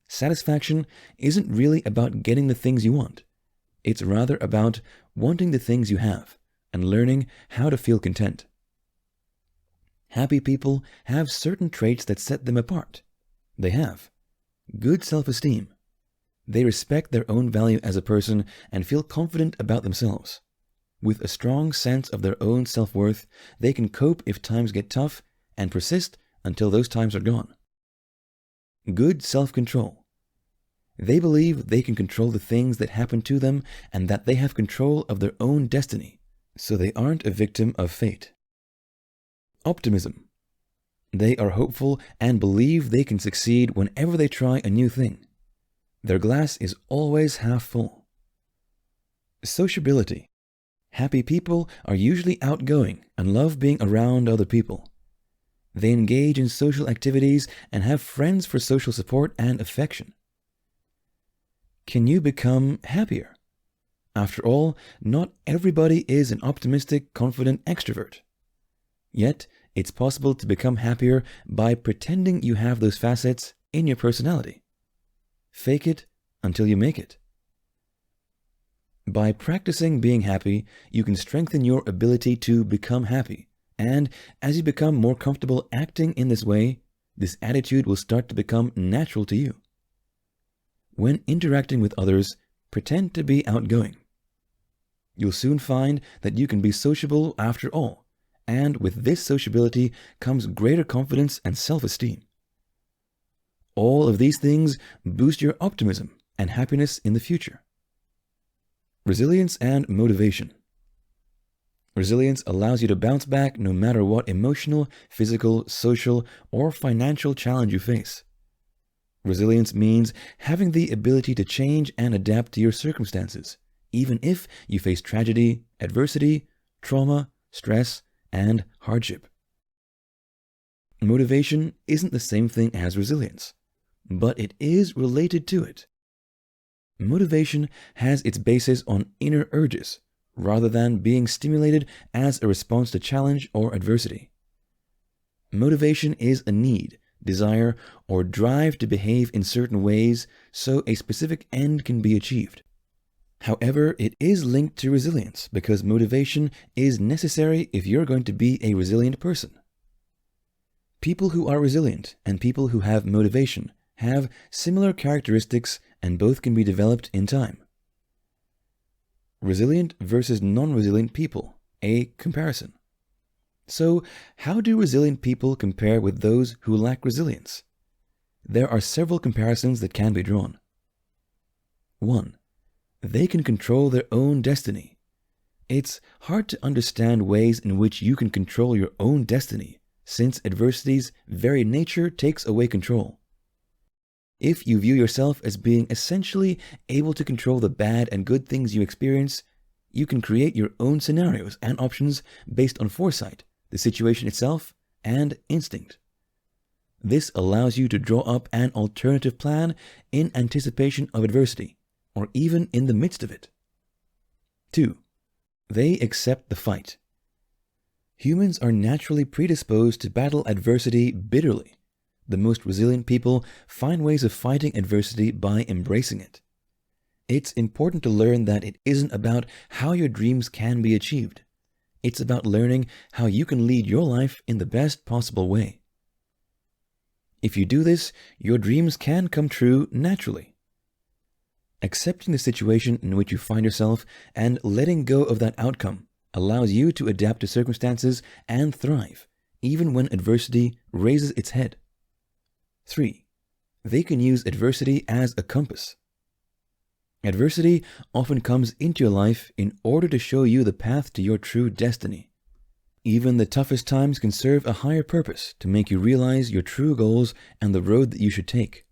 Satisfaction isn't really about getting the things you want. It's rather about wanting the things you have and learning how to feel content. Happy people have certain traits that set them apart. They have good self-esteem. They respect their own value as a person and feel confident about themselves. With a strong sense of their own self-worth, they can cope if times get tough and persist until those times are gone. Good self-control. They believe they can control the things that happen to them and that they have control of their own destiny, so they aren't a victim of fate. Optimism. They are hopeful and believe they can succeed whenever they try a new thing. Their glass is always half full. Sociability. Happy people are usually outgoing and love being around other people. They engage in social activities and have friends for social support and affection. Can you become happier? After all, not everybody is an optimistic, confident extrovert. Yet, it's possible to become happier by pretending you have those facets in your personality. Fake it until you make it. By practicing being happy, you can strengthen your ability to become happy. And as you become more comfortable acting in this way, this attitude will start to become natural to you. When interacting with others, pretend to be outgoing. You'll soon find that you can be sociable after all, and with this sociability comes greater confidence and self-esteem. All of these things boost your optimism and happiness in the future. Resilience and motivation. Resilience allows you to bounce back no matter what emotional, physical, social, or financial challenge you face. Resilience means having the ability to change and adapt to your circumstances, even if you face tragedy, adversity, trauma, stress, and hardship. Motivation isn't the same thing as resilience, but it is related to it. Motivation has its basis on inner urges rather than being stimulated as a response to challenge or adversity. Motivation is a need, desire, or drive to behave in certain ways so a specific end can be achieved. However, it is linked to resilience because motivation is necessary if you're going to be a resilient person. People who are resilient and people who have motivation have similar characteristics and both can be developed in time. Resilient versus non-resilient people, a comparison. So, how do resilient people compare with those who lack resilience? There are several comparisons that can be drawn. 1. They can control their own destiny. It's hard to understand ways in which you can control your own destiny, since adversity's very nature takes away control. If you view yourself as being essentially able to control the bad and good things you experience, you can create your own scenarios and options based on foresight, the situation itself, and instinct. This allows you to draw up an alternative plan in anticipation of adversity, or even in the midst of it. 2. They accept the fight. Humans are naturally predisposed to battle adversity bitterly. The most resilient people find ways of fighting adversity by embracing it. It's important to learn that it isn't about how your dreams can be achieved. It's about learning how you can lead your life in the best possible way. If you do this, your dreams can come true naturally. Accepting the situation in which you find yourself and letting go of that outcome allows you to adapt to circumstances and thrive, even when adversity raises its head. 3. They can use adversity as a compass. Adversity often comes into your life in order to show you the path to your true destiny. Even the toughest times can serve a higher purpose to make you realize your true goals and the road that you should take.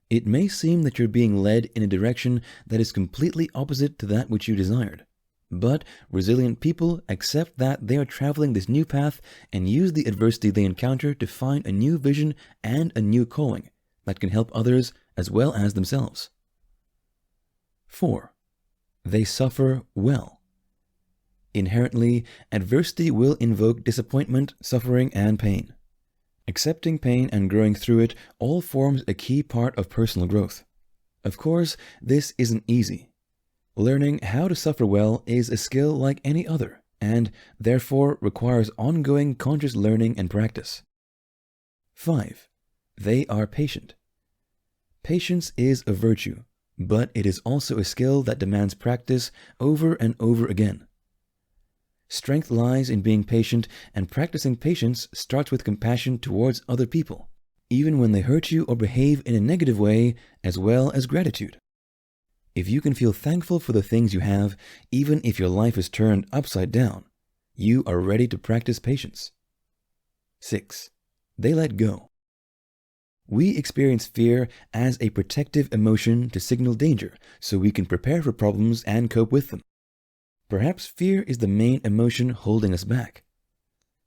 It may seem that you're being led in a direction that is completely opposite to that which you desired, but resilient people accept that they are traveling this new path and use the adversity they encounter to find a new vision and a new calling that can help others as well as themselves. 4. They suffer well. Inherently, adversity will invoke disappointment, suffering, and pain. Accepting pain and growing through it all forms a key part of personal growth. Of course, this isn't easy. Learning how to suffer well is a skill like any other, and therefore requires ongoing conscious learning and practice. 5. They are patient. Patience is a virtue, but it is also a skill that demands practice over and over again. Strength lies in being patient, and practicing patience starts with compassion towards other people, even when they hurt you or behave in a negative way, as well as gratitude. If you can feel thankful for the things you have, even if your life is turned upside down, you are ready to practice patience. 6. They let go. We experience fear as a protective emotion to signal danger so we can prepare for problems and cope with them. Perhaps fear is the main emotion holding us back.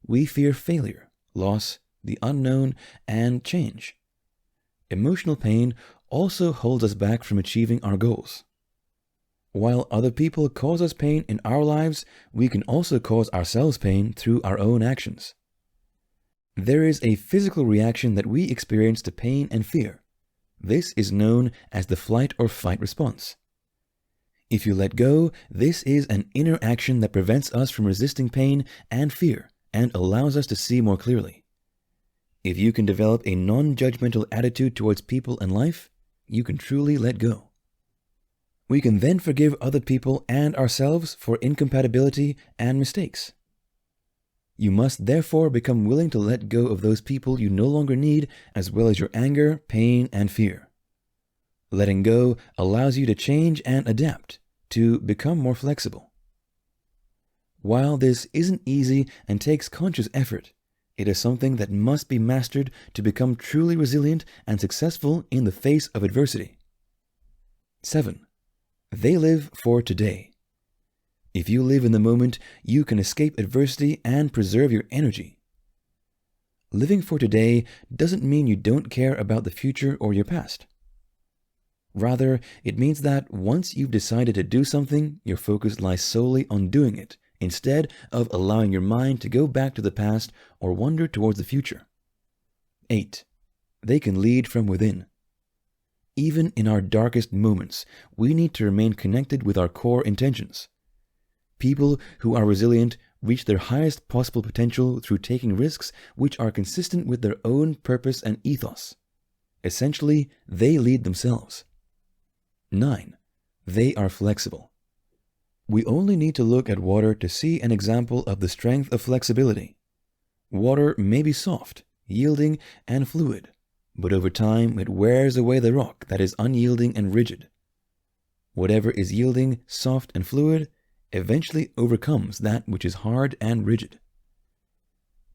We fear failure, loss, the unknown, and change. Emotional pain also holds us back from achieving our goals. While other people cause us pain in our lives, we can also cause ourselves pain through our own actions. There is a physical reaction that we experience to pain and fear. This is known as the flight or fight response. If you let go, this is an inner action that prevents us from resisting pain and fear and allows us to see more clearly. If you can develop a non-judgmental attitude towards people and life, you can truly let go. We can then forgive other people and ourselves for incompatibility and mistakes. You must therefore become willing to let go of those people you no longer need, as well as your anger, pain, and fear. Letting go allows you to change and adapt, to become more flexible. While this isn't easy and takes conscious effort, it is something that must be mastered to become truly resilient and successful in the face of adversity. 7. They live for today. If you live in the moment, you can escape adversity and preserve your energy. Living for today doesn't mean you don't care about the future or your past. Rather, it means that once you've decided to do something, your focus lies solely on doing it, instead of allowing your mind to go back to the past or wander towards the future. 8. They can lead from within. Even in our darkest moments, we need to remain connected with our core intentions. People who are resilient reach their highest possible potential through taking risks which are consistent with their own purpose and ethos. Essentially, they lead themselves. 9. They are flexible. We only need to look at water to see an example of the strength of flexibility. Water may be soft, yielding, and fluid, but over time it wears away the rock that is unyielding and rigid. Whatever is yielding, soft, and fluid eventually overcomes that which is hard and rigid.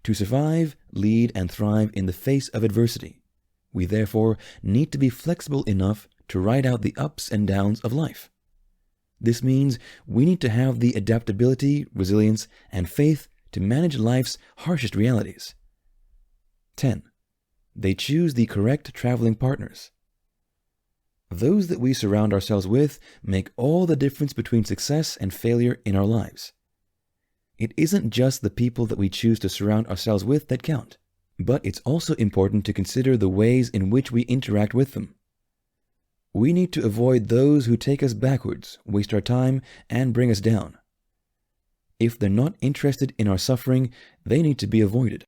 To survive, lead, and thrive in the face of adversity, we therefore need to be flexible enough to ride out the ups and downs of life. This means we need to have the adaptability, resilience, and faith to manage life's harshest realities. 10. They choose the correct traveling partners. Those that we surround ourselves with make all the difference between success and failure in our lives. It isn't just the people that we choose to surround ourselves with that count, but it's also important to consider the ways in which we interact with them. We need to avoid those who take us backwards, waste our time, and bring us down. If they're not interested in our suffering, they need to be avoided.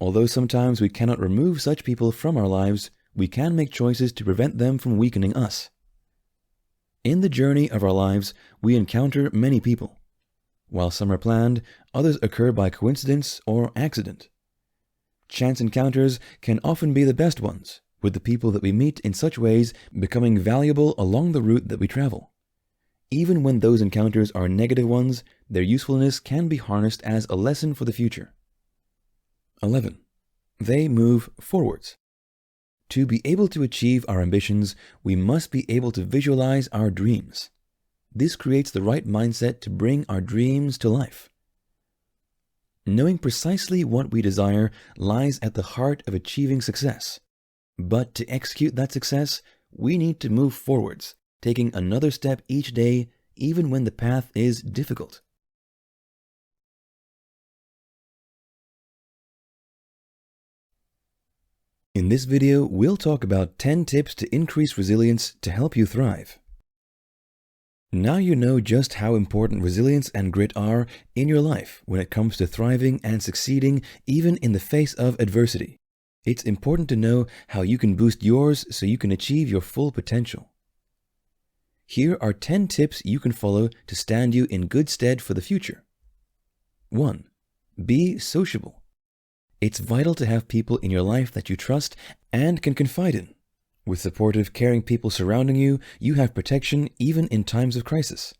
Although sometimes we cannot remove such people from our lives, we can make choices to prevent them from weakening us. In the journey of our lives, we encounter many people. While some are planned, others occur by coincidence or accident. Chance encounters can often be the best ones, with the people that we meet in such ways becoming valuable along the route that we travel. Even when those encounters are negative ones, their usefulness can be harnessed as a lesson for the future. 11. They move forwards. To be able to achieve our ambitions, we must be able to visualize our dreams. This creates the right mindset to bring our dreams to life. Knowing precisely what we desire lies at the heart of achieving success. But to execute that success, we need to move forwards, taking another step each day, even when the path is difficult. In this video, we'll talk about 10 tips to increase resilience to help you thrive. Now you know just how important resilience and grit are in your life when it comes to thriving and succeeding even in the face of adversity. It's important to know how you can boost yours so you can achieve your full potential. Here are 10 tips you can follow to stand you in good stead for the future. 1. Be sociable. It's vital to have people in your life that you trust and can confide in. With supportive, caring people surrounding you, you have protection even in times of crisis.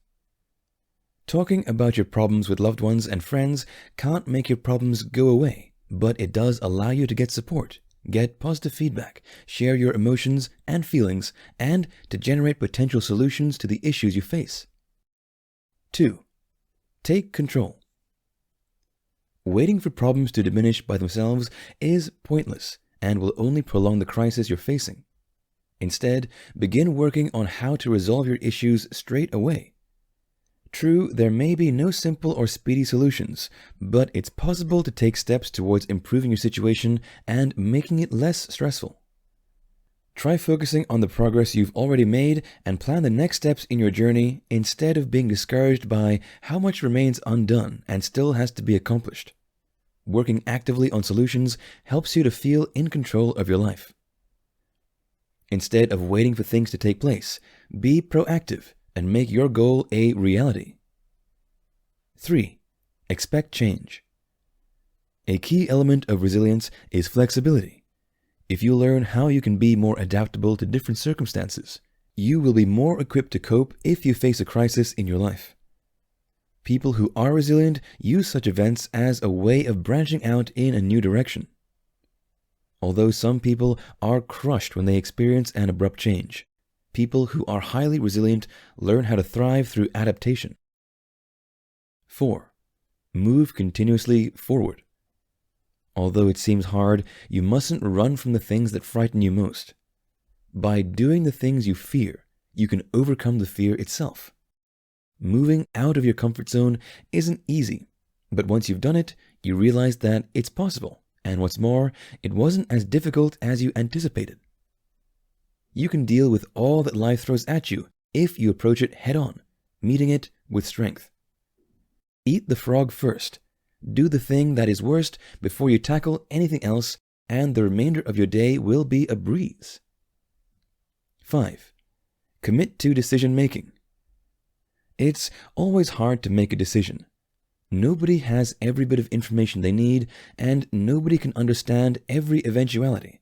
Talking about your problems with loved ones and friends can't make your problems go away, but it does allow you to get support, get positive feedback, share your emotions and feelings, and to generate potential solutions to the issues you face. 2. Take control. Waiting for problems to diminish by themselves is pointless and will only prolong the crisis you're facing. Instead, begin working on how to resolve your issues straight away. True, there may be no simple or speedy solutions, but it's possible to take steps towards improving your situation and making it less stressful. Try focusing on the progress you've already made and plan the next steps in your journey instead of being discouraged by how much remains undone and still has to be accomplished. Working actively on solutions helps you to feel in control of your life. Instead of waiting for things to take place, be proactive and make your goal a reality. 3. Expect change. A key element of resilience is flexibility. If you learn how you can be more adaptable to different circumstances, you will be more equipped to cope if you face a crisis in your life. People who are resilient use such events as a way of branching out in a new direction. Although some people are crushed when they experience an abrupt change, people who are highly resilient learn how to thrive through adaptation. 4. Move continuously forward. Although it seems hard, you mustn't run from the things that frighten you most. By doing the things you fear, you can overcome the fear itself. Moving out of your comfort zone isn't easy, but once you've done it, you realize that it's possible, and what's more, it wasn't as difficult as you anticipated. You can deal with all that life throws at you if you approach it head-on, meeting it with strength. Eat the frog first. Do the thing that is worst before you tackle anything else, and the remainder of your day will be a breeze. 5. Commit to decision-making. It's always hard to make a decision. Nobody has every bit of information they need, and nobody can understand every eventuality.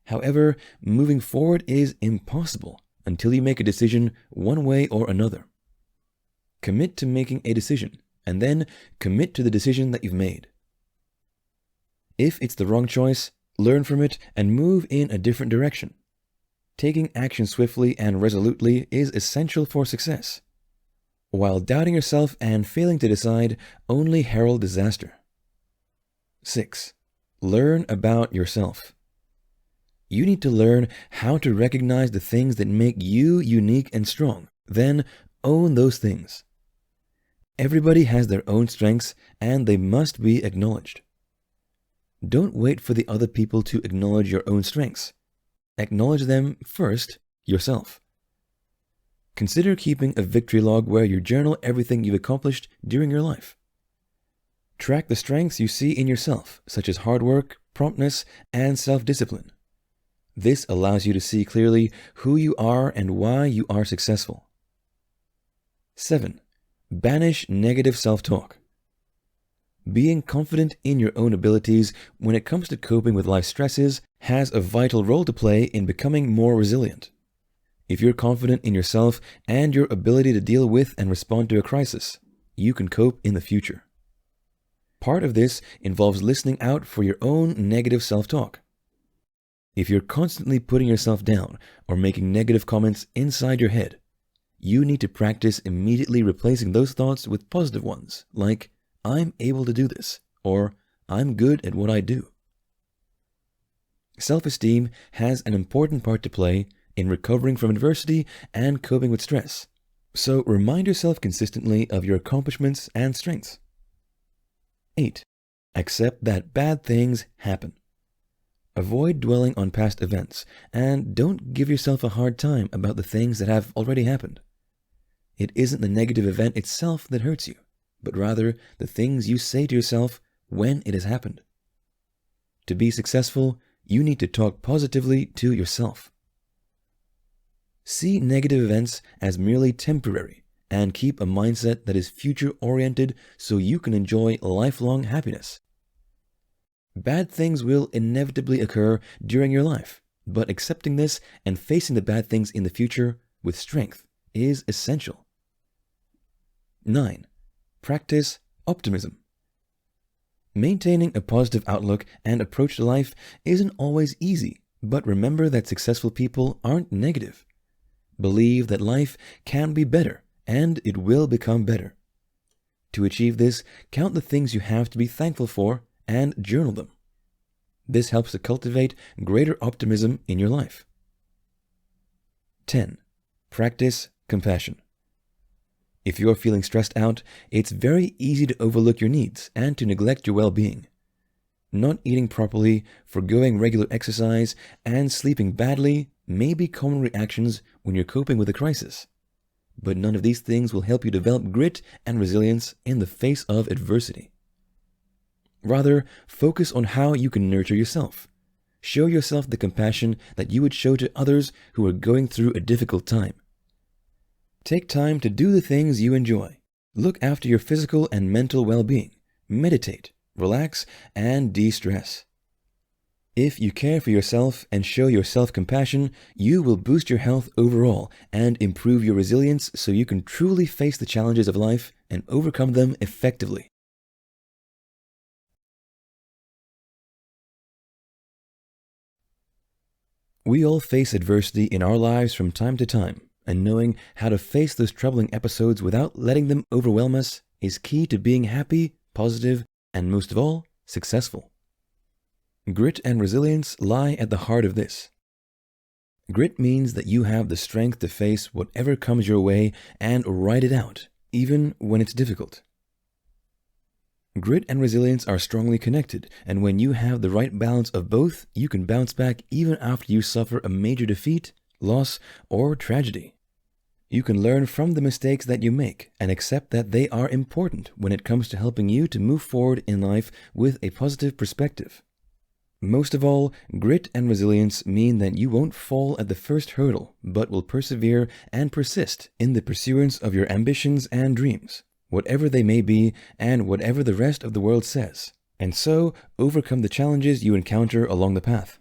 However, moving forward is impossible until you make a decision one way or another. Commit to making a decision, and then commit to the decision that you've made. If it's the wrong choice, learn from it and move in a different direction. Taking action swiftly and resolutely is essential for success, while doubting yourself and failing to decide only herald disaster. 6. Learn about yourself. You need to learn how to recognize the things that make you unique and strong, then own those things. Everybody has their own strengths, and they must be acknowledged. Don't wait for the other people to acknowledge your own strengths. Acknowledge them first yourself. Consider keeping a victory log where you journal everything you've accomplished during your life. Track the strengths you see in yourself, such as hard work, promptness, and self-discipline. This allows you to see clearly who you are and why you are successful. 7. Banish negative self-talk. Being confident in your own abilities when it comes to coping with life stresses has a vital role to play in becoming more resilient. If you're confident in yourself and your ability to deal with and respond to a crisis, you can cope in the future. Part of this involves listening out for your own negative self-talk. If you're constantly putting yourself down or making negative comments inside your head, you need to practice immediately replacing those thoughts with positive ones, like, I'm able to do this, or I'm good at what I do. Self-esteem has an important part to play in recovering from adversity and coping with stress, so remind yourself consistently of your accomplishments and strengths. 8. Accept that bad things happen. Avoid dwelling on past events, and don't give yourself a hard time about the things that have already happened. It isn't the negative event itself that hurts you, but rather the things you say to yourself when it has happened. To be successful, you need to talk positively to yourself. See negative events as merely temporary and keep a mindset that is future-oriented so you can enjoy lifelong happiness. Bad things will inevitably occur during your life, but accepting this and facing the bad things in the future with strength is essential. 9. Practice optimism. Maintaining a positive outlook and approach to life isn't always easy, but remember that successful people aren't negative. Believe that life can be better, and it will become better. To achieve this, count the things you have to be thankful for and journal them. This helps to cultivate greater optimism in your life. 10. Practice compassion. If you're feeling stressed out, it's very easy to overlook your needs and to neglect your well-being. Not eating properly, forgoing regular exercise, and sleeping badly may be common reactions when you're coping with a crisis. But none of these things will help you develop grit and resilience in the face of adversity. Rather, focus on how you can nurture yourself. Show yourself the compassion that you would show to others who are going through a difficult time. Take time to do the things you enjoy. Look after your physical and mental well-being. Meditate, relax, and de-stress. If you care for yourself and show your self-compassion, you will boost your health overall and improve your resilience so you can truly face the challenges of life and overcome them effectively. We all face adversity in our lives from time to time, and knowing how to face those troubling episodes without letting them overwhelm us is key to being happy, positive, and most of all, successful. Grit and resilience lie at the heart of this. Grit means that you have the strength to face whatever comes your way and ride it out, even when it's difficult. Grit and resilience are strongly connected, and when you have the right balance of both, you can bounce back even after you suffer a major defeat, loss, or tragedy. You can learn from the mistakes that you make and accept that they are important when it comes to helping you to move forward in life with a positive perspective. Most of all, grit and resilience mean that you won't fall at the first hurdle, but will persevere and persist in the pursuance of your ambitions and dreams, whatever they may be and whatever the rest of the world says, and so overcome the challenges you encounter along the path.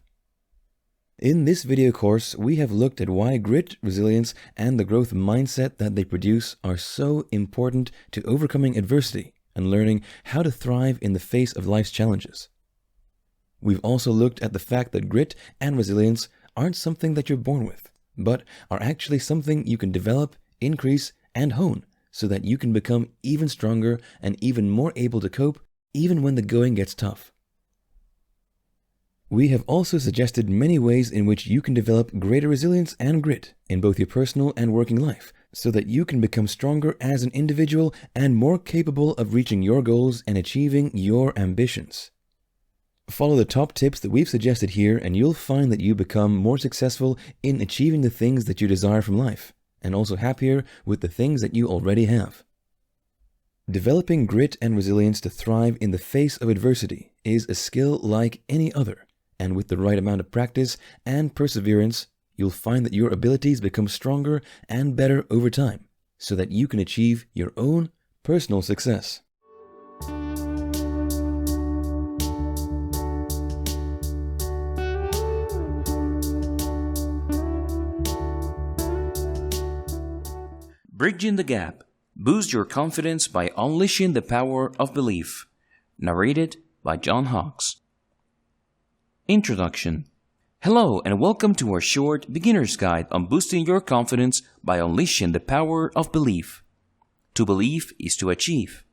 In this video course, we have looked at why grit, resilience, and the growth mindset that they produce are so important to overcoming adversity and learning how to thrive in the face of life's challenges. We've also looked at the fact that grit and resilience aren't something that you're born with, but are actually something you can develop, increase, and hone so that you can become even stronger and even more able to cope even when the going gets tough. We have also suggested many ways in which you can develop greater resilience and grit in both your personal and working life so that you can become stronger as an individual and more capable of reaching your goals and achieving your ambitions. Follow the top tips that we've suggested here and you'll find that you become more successful in achieving the things that you desire from life and also happier with the things that you already have. Developing grit and resilience to thrive in the face of adversity is a skill like any other, and with the right amount of practice and perseverance, you'll find that your abilities become stronger and better over time so that you can achieve your own personal success. Bridging the Gap. Boost your confidence by unleashing the power of belief. Narrated by John Hawkes. Introduction. Hello and welcome to our short beginner's guide on boosting your confidence by unleashing the power of belief. To believe is to achieve.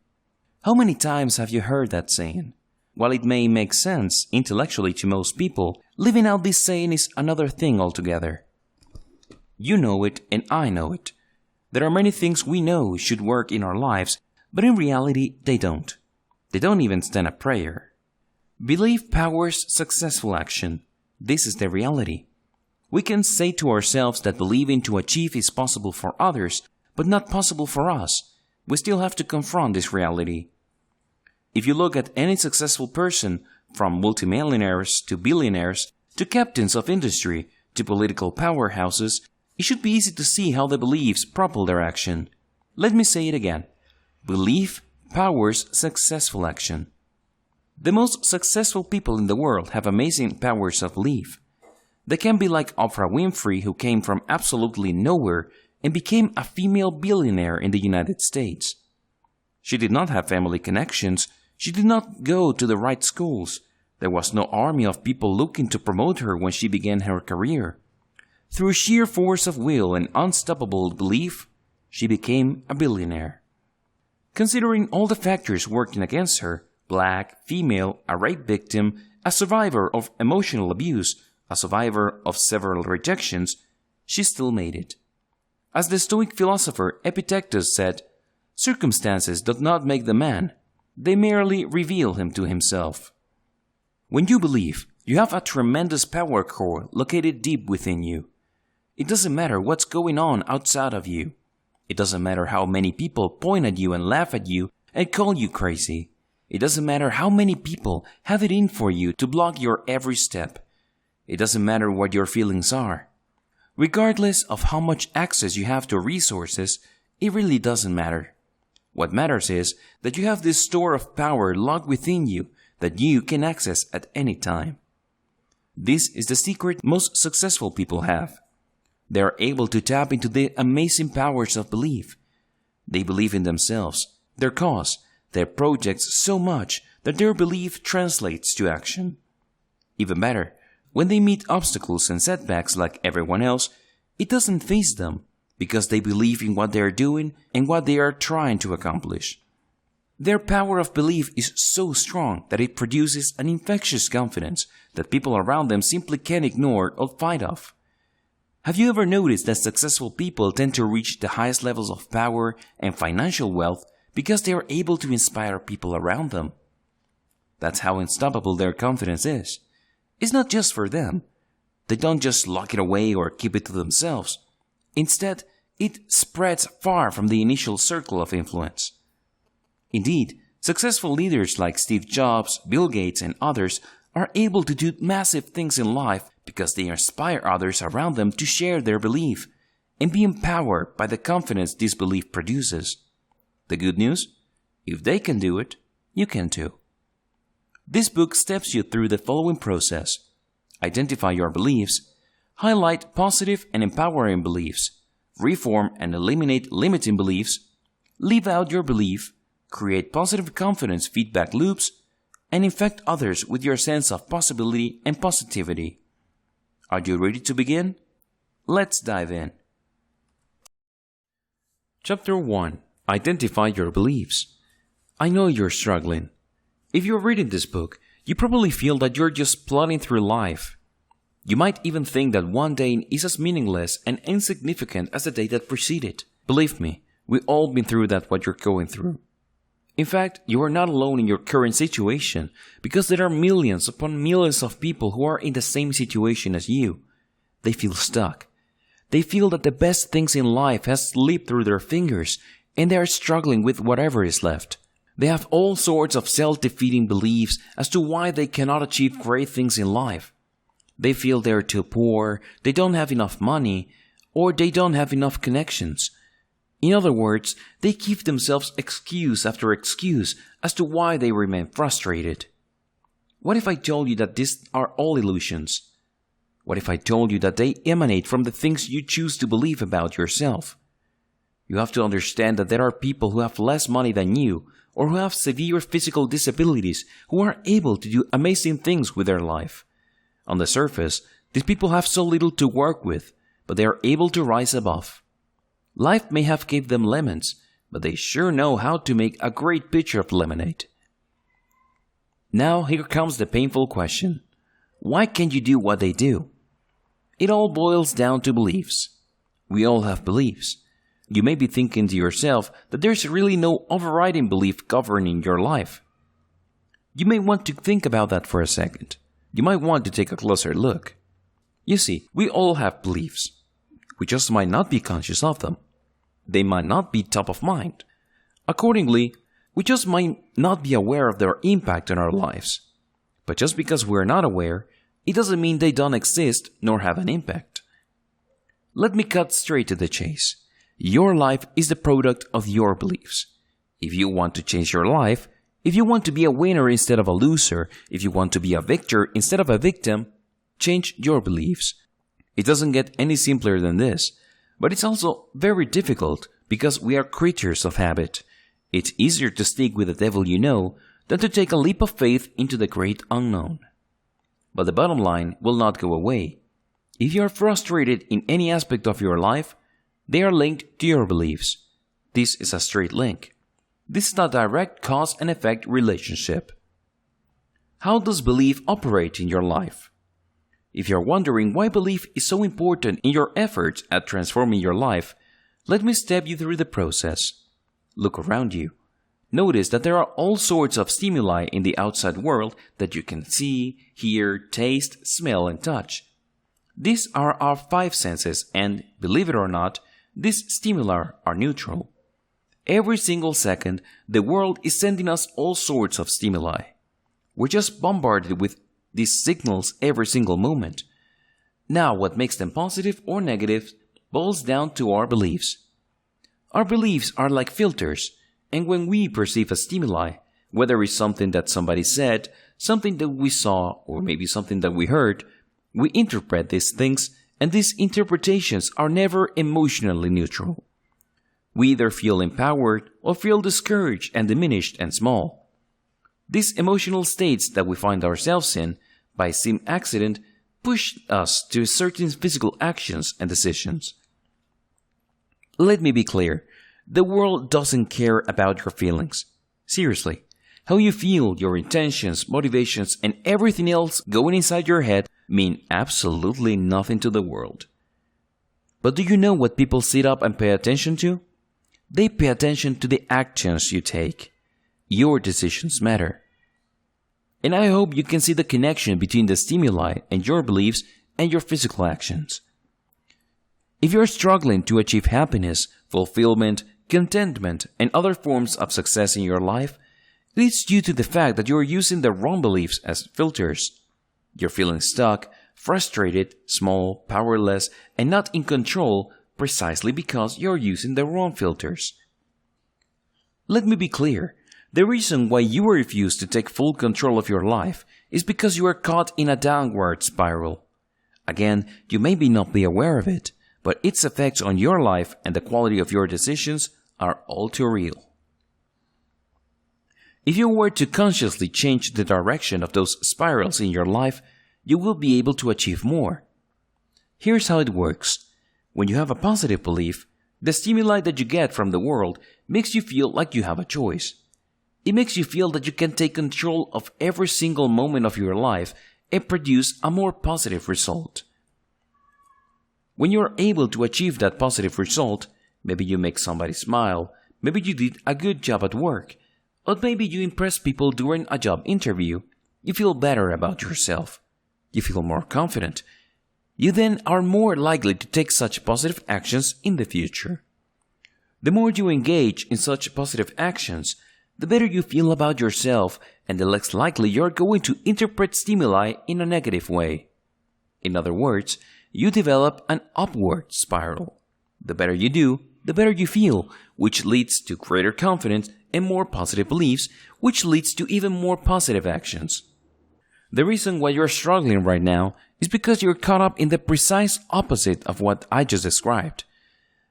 How many times have you heard that saying? While it may make sense intellectually to most people, living out this saying is another thing altogether. You know it and I know it. There are many things we know should work in our lives, but in reality they don't. They don't even stand a prayer. Belief powers successful action. This is the reality. We can say to ourselves that believing to achieve is possible for others, but not possible for us. We still have to confront this reality. If you look at any successful person, from multimillionaires to billionaires, to captains of industry, to political powerhouses, it should be easy to see how the beliefs propel their action. Let me say it again. Belief powers successful action. The most successful people in the world have amazing powers of belief. They can be like Oprah Winfrey, who came from absolutely nowhere and became a female billionaire in the United States. She did not have family connections. She did not go to the right schools. There was no army of people looking to promote her when she began her career. Through sheer force of will and unstoppable belief, she became a billionaire. Considering all the factors working against her, black, female, a rape victim, a survivor of emotional abuse, a survivor of several rejections, she still made it. As the Stoic philosopher Epictetus said, "Circumstances do not make the man, they merely reveal him to himself." When you believe, you have a tremendous power core located deep within you. It doesn't matter what's going on outside of you. It doesn't matter how many people point at you and laugh at you and call you crazy. It doesn't matter how many people have it in for you to block your every step. It doesn't matter what your feelings are. Regardless of how much access you have to resources, it really doesn't matter. What matters is that you have this store of power locked within you that you can access at any time. This is the secret most successful people have. They are able to tap into the amazing powers of belief. They believe in themselves, their cause, their projects so much that their belief translates to action. Even better, when they meet obstacles and setbacks like everyone else, it doesn't faze them because they believe in what they are doing and what they are trying to accomplish. Their power of belief is so strong that it produces an infectious confidence that people around them simply can't ignore or fight off. Have you ever noticed that successful people tend to reach the highest levels of power and financial wealth because they are able to inspire people around them? That's how unstoppable their confidence is. It's not just for them. They don't just lock it away or keep it to themselves. Instead, it spreads far from the initial circle of influence. Indeed, successful leaders like Steve Jobs, Bill Gates, and others are able to do massive things in life because they inspire others around them to share their belief and be empowered by the confidence this belief produces. The good news? If they can do it, you can too. This book steps you through the following process. Identify your beliefs, highlight positive and empowering beliefs, reform and eliminate limiting beliefs, live out your belief, create positive confidence feedback loops, and infect others with your sense of possibility and positivity. Are you ready to begin? Let's dive in. Chapter 1. Identify your beliefs. I know you're struggling. If you're reading this book, you probably feel that you're just plodding through life. You might even think that one day is as meaningless and insignificant as the day that preceded. Believe me, we've all been through what you're going through. In fact, you are not alone in your current situation because there are millions upon millions of people who are in the same situation as you. They feel stuck. They feel that the best things in life has slipped through their fingers and they are struggling with whatever is left. They have all sorts of self-defeating beliefs as to why they cannot achieve great things in life. They feel they are too poor, they don't have enough money, or they don't have enough connections. In other words, they give themselves excuse after excuse as to why they remain frustrated. What if I told you that these are all illusions? What if I told you that they emanate from the things you choose to believe about yourself? You have to understand that there are people who have less money than you, or who have severe physical disabilities, who are able to do amazing things with their life. On the surface, these people have so little to work with, but they are able to rise above. Life may have gave them lemons, but they sure know how to make a great pitcher of lemonade. Now here comes the painful question. Why can't you do what they do? It all boils down to beliefs. We all have beliefs. You may be thinking to yourself that there's really no overriding belief governing your life. You may want to think about that for a second. You might want to take a closer look. You see, we all have beliefs. We just might not be conscious of them. They might not be top of mind. Accordingly, we just might not be aware of their impact on our lives. But just because we're not aware, it doesn't mean they don't exist nor have an impact. Let me cut straight to the chase. Your life is the product of your beliefs. If you want to change your life, if you want to be a winner instead of a loser, if you want to be a victor instead of a victim, change your beliefs. It doesn't get any simpler than this, but it's also very difficult because we are creatures of habit. It's easier to stick with the devil you know than to take a leap of faith into the great unknown. But the bottom line will not go away. If you are frustrated in any aspect of your life, they are linked to your beliefs. This is a straight link. This is a direct cause and effect relationship. How does belief operate in your life? If you're wondering why belief is so important in your efforts at transforming your life, let me step you through the process. Look around you. Notice that there are all sorts of stimuli in the outside world that you can see, hear, taste, smell, and touch. These are our five senses and, believe it or not, these stimuli are neutral. Every single second, the world is sending us all sorts of stimuli. We're just bombarded with these signals every single moment. Now, what makes them positive or negative boils down to our beliefs. Our beliefs are like filters, and when we perceive a stimuli, whether it's something that somebody said, something that we saw, or maybe something that we heard, we interpret these things, and these interpretations are never emotionally neutral. We either feel empowered or feel discouraged and diminished and small. These emotional states that we find ourselves in, by some accident, push us to certain physical actions and decisions. Let me be clear, the world doesn't care about your feelings. Seriously, how you feel, your intentions, motivations, and everything else going inside your head mean absolutely nothing to the world. But do you know what people sit up and pay attention to? They pay attention to the actions you take. Your decisions matter. And I hope you can see the connection between the stimuli and your beliefs and your physical actions. If you're struggling to achieve happiness, fulfillment, contentment, and other forms of success in your life, it is due to the fact that you're using the wrong beliefs as filters. You're feeling stuck, frustrated, small, powerless, and not in control precisely because you're using the wrong filters. Let me be clear. The reason why you refuse to take full control of your life is because you are caught in a downward spiral. Again, you may not be aware of it, but its effects on your life and the quality of your decisions are all too real. If you were to consciously change the direction of those spirals in your life, you will be able to achieve more. Here's how it works. When you have a positive belief, the stimuli that you get from the world makes you feel like you have a choice. It makes you feel that you can take control of every single moment of your life and produce a more positive result. When you are able to achieve that positive result, maybe you make somebody smile, maybe you did a good job at work, or maybe you impress people during a job interview, you feel better about yourself. You feel more confident. You then are more likely to take such positive actions in the future. The more you engage in such positive actions, the better you feel about yourself and the less likely you're going to interpret stimuli in a negative way. In other words, you develop an upward spiral. The better you do, the better you feel, which leads to greater confidence and more positive beliefs, which leads to even more positive actions. The reason why you're struggling right now is because you're caught up in the precise opposite of what I just described.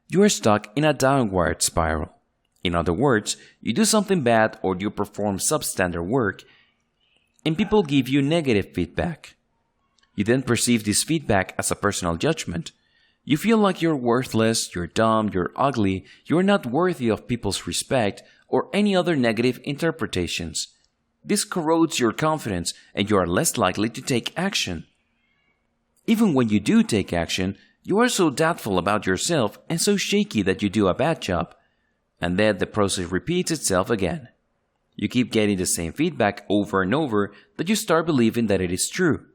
You are stuck in a downward spiral. In other words, you do something bad or you perform substandard work, and people give you negative feedback. You then perceive this feedback as a personal judgment. You feel like you're worthless, you're dumb, you're ugly, you're not worthy of people's respect, or any other negative interpretations. This corrodes your confidence and you are less likely to take action. Even when you do take action, you are so doubtful about yourself and so shaky that you do a bad job. And then the process repeats itself again. You keep getting the same feedback over and over that you start believing that it is true.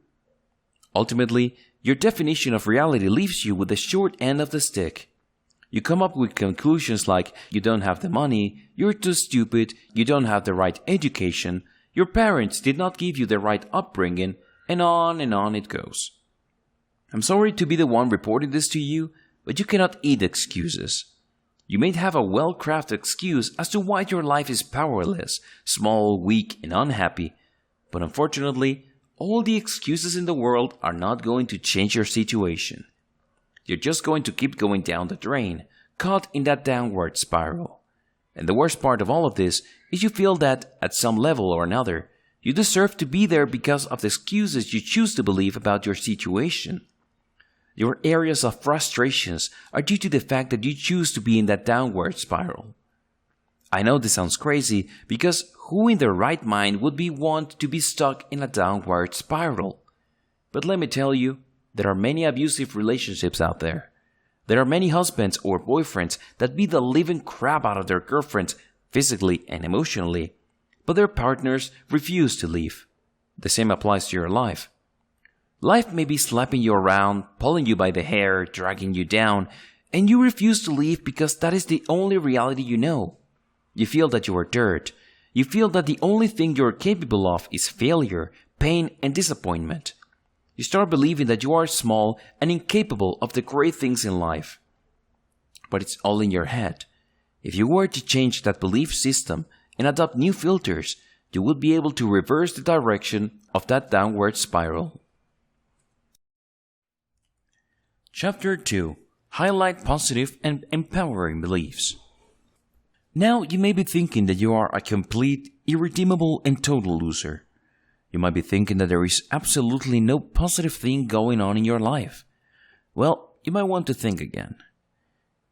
Ultimately, your definition of reality leaves you with the short end of the stick. You come up with conclusions like you don't have the money, you're too stupid, you don't have the right education, your parents did not give you the right upbringing, and on it goes. I'm sorry to be the one reporting this to you, but you cannot eat excuses. You may have a well-crafted excuse as to why your life is powerless, small, weak, and unhappy, but unfortunately, all the excuses in the world are not going to change your situation. You're just going to keep going down the drain, caught in that downward spiral. And the worst part of all of this is you feel that, at some level or another, you deserve to be there because of the excuses you choose to believe about your situation. Your areas of frustrations are due to the fact that you choose to be in that downward spiral. I know this sounds crazy because who in their right mind would want to be stuck in a downward spiral? But let me tell you, there are many abusive relationships out there. There are many husbands or boyfriends that beat the living crap out of their girlfriends physically and emotionally, but their partners refuse to leave. The same applies to your life. Life may be slapping you around, pulling you by the hair, dragging you down, and you refuse to leave because that is the only reality you know. You feel that you are dirt. You feel that the only thing you are capable of is failure, pain, and disappointment. You start believing that you are small and incapable of the great things in life. But it's all in your head. If you were to change that belief system and adopt new filters, you would be able to reverse the direction of that downward spiral. Chapter 2. Highlight positive and empowering beliefs. Now you may be thinking that you are a complete, irredeemable, and total loser. You might be thinking that there is absolutely no positive thing going on in your life. Well, you might want to think again.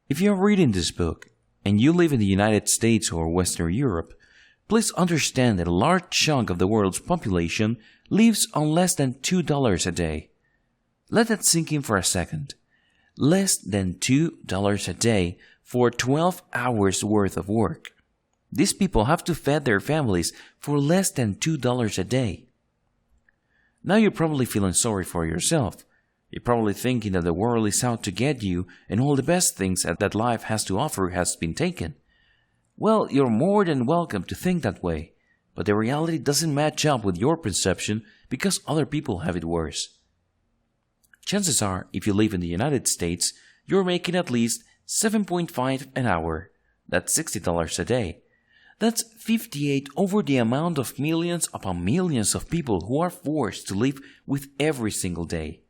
If you are reading this book, and you live in the United States or Western Europe, please understand that a large chunk of the world's population lives on less than $2 a day. Let that sink in for a second. Less than $2 a day for 12 hours worth of work. These people have to feed their families for less than $2 a day. Now you're probably feeling sorry for yourself. You're probably thinking that the world is out to get you and all the best things that life has to offer has been taken. Well, you're more than welcome to think that way, but the reality doesn't match up with your perception because other people have it worse. Chances are, if you live in the United States, you're making at least $7.5 an hour. That's $60 a day. That's 58 over the amount of millions upon millions of people who are forced to live with every single day.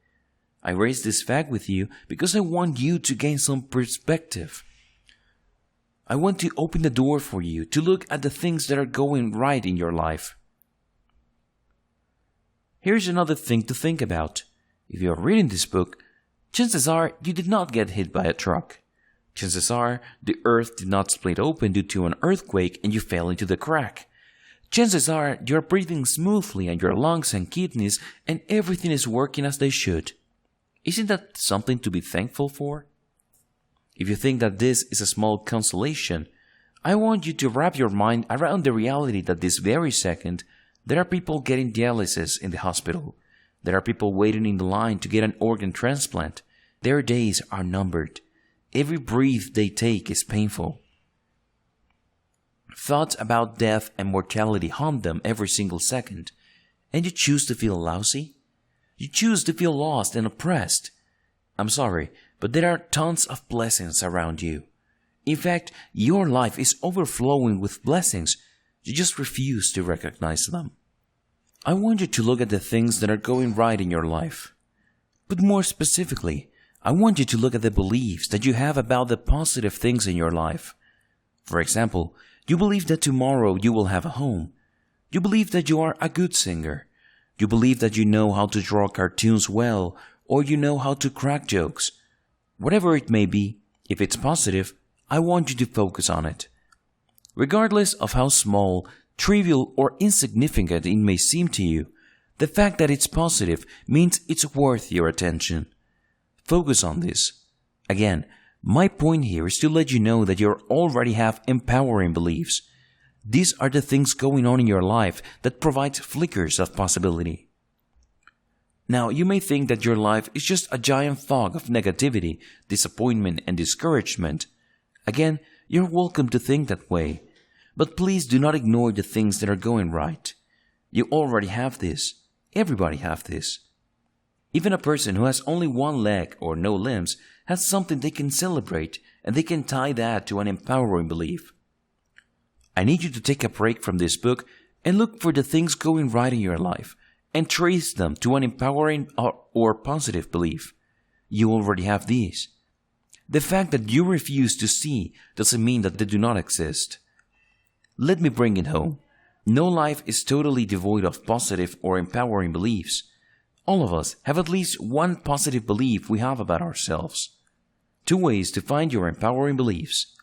I raise this fact with you because I want you to gain some perspective. I want to open the door for you to look at the things that are going right in your life. Here's another thing to think about. If you're reading this book, chances are you did not get hit by a truck. Chances are the earth did not split open due to an earthquake and you fell into the crack. Chances are you're breathing smoothly and your lungs and kidneys and everything is working as they should. Isn't that something to be thankful for? If you think that this is a small consolation, I want you to wrap your mind around the reality that this very second, there are people getting dialysis in the hospital. There are people waiting in the line to get an organ transplant. Their days are numbered. Every breath they take is painful. Thoughts about death and mortality haunt them every single second. And you choose to feel lousy? You choose to feel lost and oppressed. I'm sorry, but there are tons of blessings around you. In fact, your life is overflowing with blessings. You just refuse to recognize them. I want you to look at the things that are going right in your life. But more specifically, I want you to look at the beliefs that you have about the positive things in your life. For example, you believe that tomorrow you will have a home. You believe that you are a good singer. You believe that you know how to draw cartoons well, or you know how to crack jokes. Whatever it may be, if it's positive, I want you to focus on it. Regardless of how small, trivial, or insignificant it may seem to you, the fact that it's positive means it's worth your attention. Focus on this. Again, my point here is to let you know that you already have empowering beliefs. These are the things going on in your life that provide flickers of possibility. Now, you may think that your life is just a giant fog of negativity, disappointment, and discouragement. Again, you're welcome to think that way. But please do not ignore the things that are going right. You already have this. Everybody has this. Even a person who has only one leg or no limbs has something they can celebrate, and they can tie that to an empowering belief. I need you to take a break from this book and look for the things going right in your life and trace them to an empowering or positive belief. You already have these. The fact that you refuse to see doesn't mean that they do not exist. Let me bring it home. No life is totally devoid of positive or empowering beliefs. All of us have at least one positive belief we have about ourselves. 2 ways to find your empowering beliefs.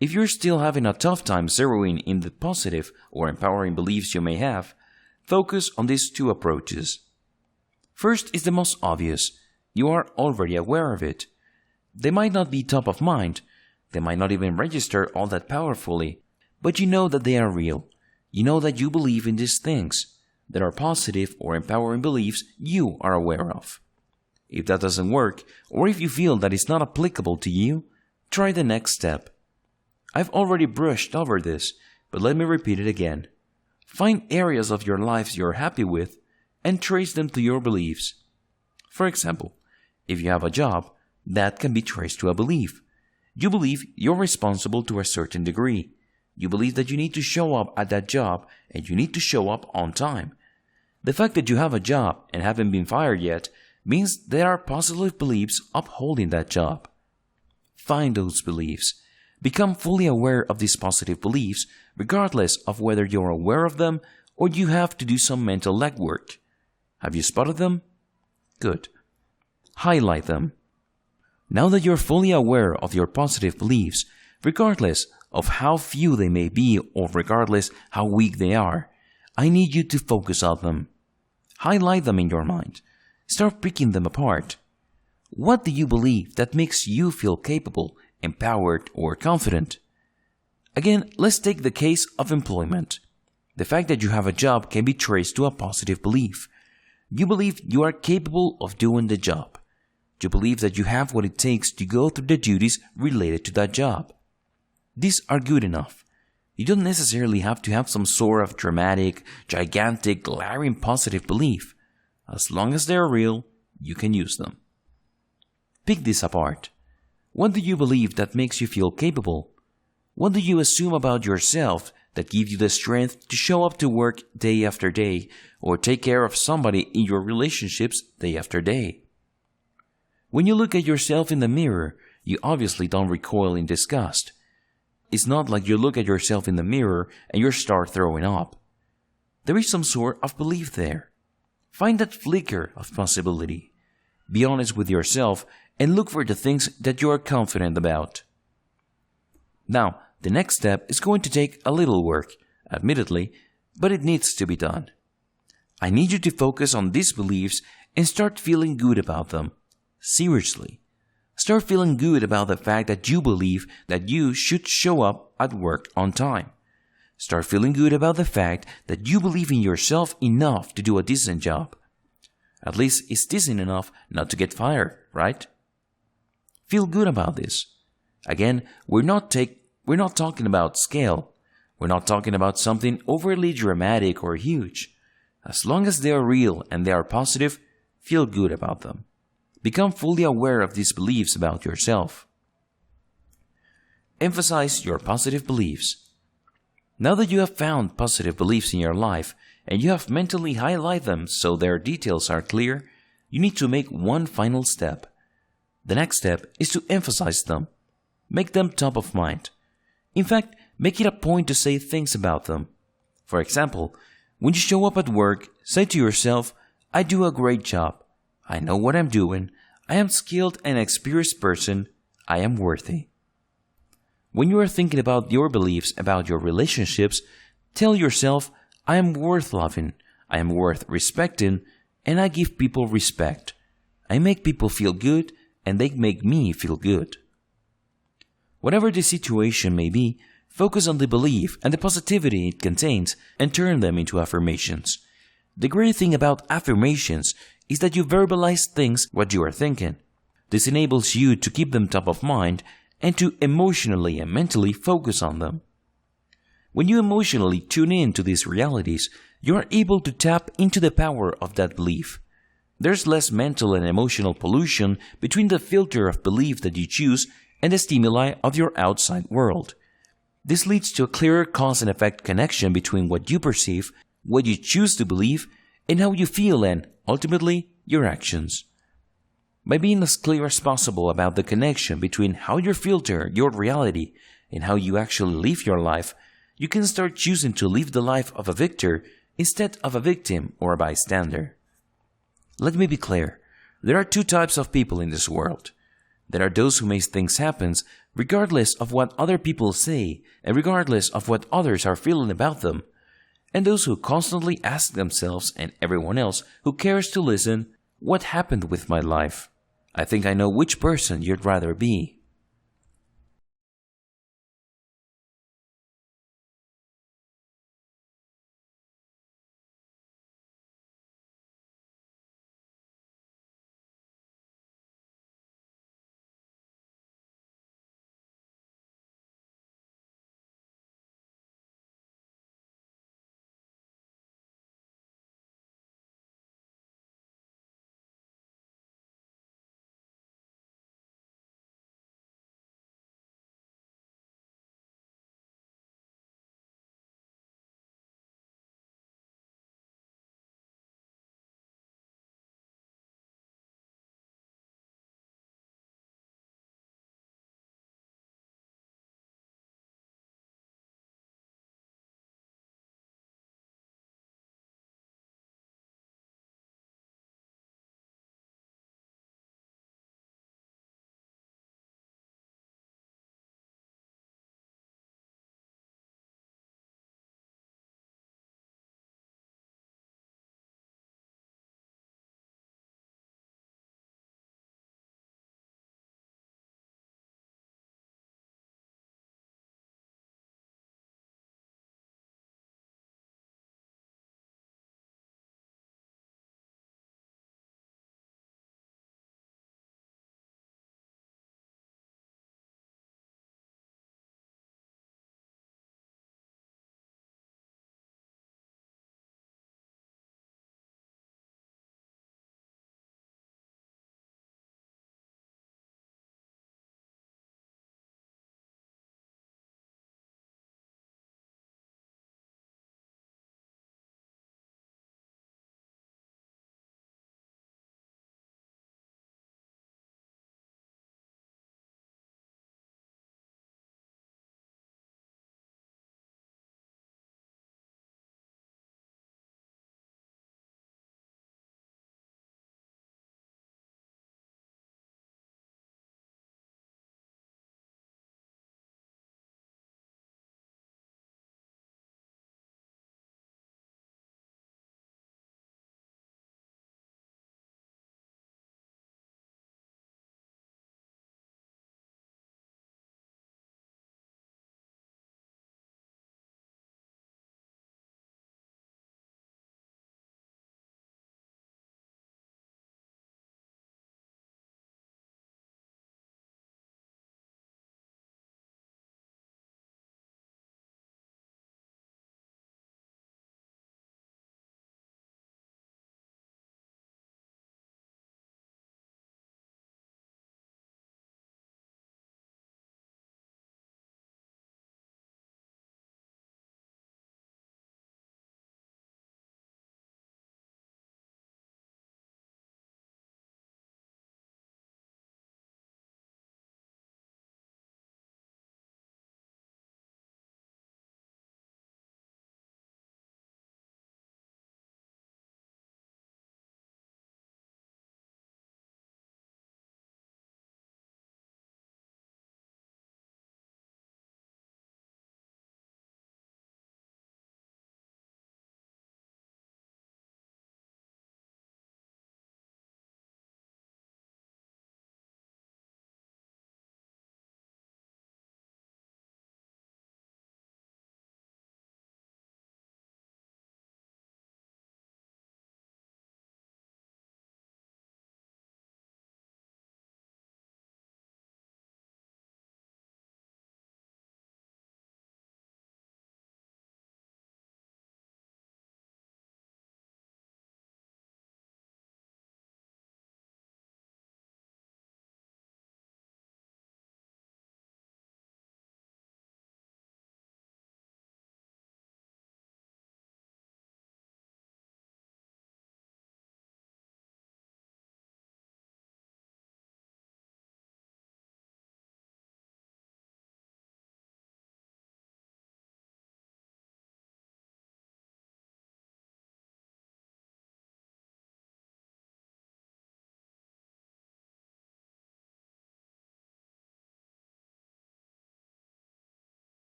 If you're still having a tough time zeroing in the positive or empowering beliefs you may have, focus on these 2 approaches. First is the most obvious. You are already aware of it. They might not be top of mind. They might not even register all that powerfully. But you know that they are real. You know that you believe in these things. There are positive or empowering beliefs you are aware of. If that doesn't work, or if you feel that it's not applicable to you, try the next step. I've already brushed over this, but let me repeat it again. Find areas of your life you're happy with and trace them to your beliefs. For example, if you have a job, that can be traced to a belief. You believe you're responsible to a certain degree. You believe that you need to show up at that job and you need to show up on time. The fact that you have a job and haven't been fired yet means there are positive beliefs upholding that job. Find those beliefs. Become fully aware of these positive beliefs, regardless of whether you're aware of them or you have to do some mental legwork. Have you spotted them? Good. Highlight them. Now that you're fully aware of your positive beliefs, regardless of how few they may be or regardless how weak they are, I need you to focus on them. Highlight them in your mind. Start picking them apart. What do you believe that makes you feel capable, empowered, or confident? Again, let's take the case of employment. The fact that you have a job can be traced to a positive belief. You believe you are capable of doing the job. You believe that you have what it takes to go through the duties related to that job. These are good enough. You don't necessarily have to have some sort of dramatic, gigantic, glaring positive belief. As long as they are real, you can use them. Pick this apart. What do you believe that makes you feel capable? What do you assume about yourself that gives you the strength to show up to work day after day or take care of somebody in your relationships day after day? When you look at yourself in the mirror, you obviously don't recoil in disgust. It's not like you look at yourself in the mirror and you start throwing up. There is some sort of belief there. Find that flicker of possibility. Be honest with yourself and look for the things that you are confident about. Now, the next step is going to take a little work, admittedly, but it needs to be done. I need you to focus on these beliefs and start feeling good about them. Seriously. Start feeling good about the fact that you believe that you should show up at work on time. Start feeling good about the fact that you believe in yourself enough to do a decent job. At least it's decent enough not to get fired, right? Feel good about this. Again, we're not talking about scale. We're not talking about something overly dramatic or huge. As long as they are real and they are positive, feel good about them. Become fully aware of these beliefs about yourself. Emphasize your positive beliefs. Now that you have found positive beliefs in your life and you have mentally highlighted them so their details are clear, you need to make one final step. The next step is to emphasize them. Make them top of mind. In fact, make it a point to say things about them. For example, when you show up at work, say to yourself, I do a great job. I know what I'm doing. I am skilled and experienced person. I am worthy. When you are thinking about your beliefs about your relationships, tell yourself, I am worth loving. I am worth respecting. And I give people respect. I make people feel good and they make me feel good. Whatever the situation may be, focus on the belief and the positivity it contains and turn them into affirmations. The great thing about affirmations is that you verbalize things what you are thinking. This enables you to keep them top of mind and to emotionally and mentally focus on them. When you emotionally tune in to these realities, you are able to tap into the power of that belief. There's less mental and emotional pollution between the filter of belief that you choose and the stimuli of your outside world. This leads to a clearer cause and effect connection between what you perceive, what you choose to believe, and how you feel and, ultimately, your actions. By being as clear as possible about the connection between how you filter your reality and how you actually live your life, you can start choosing to live the life of a victor instead of a victim or a bystander. Let me be clear. There are two types of people in this world. There are those who make things happen regardless of what other people say and regardless of what others are feeling about them. And those who constantly ask themselves and everyone else who cares to listen, what happened with my life? I think I know which person you'd rather be.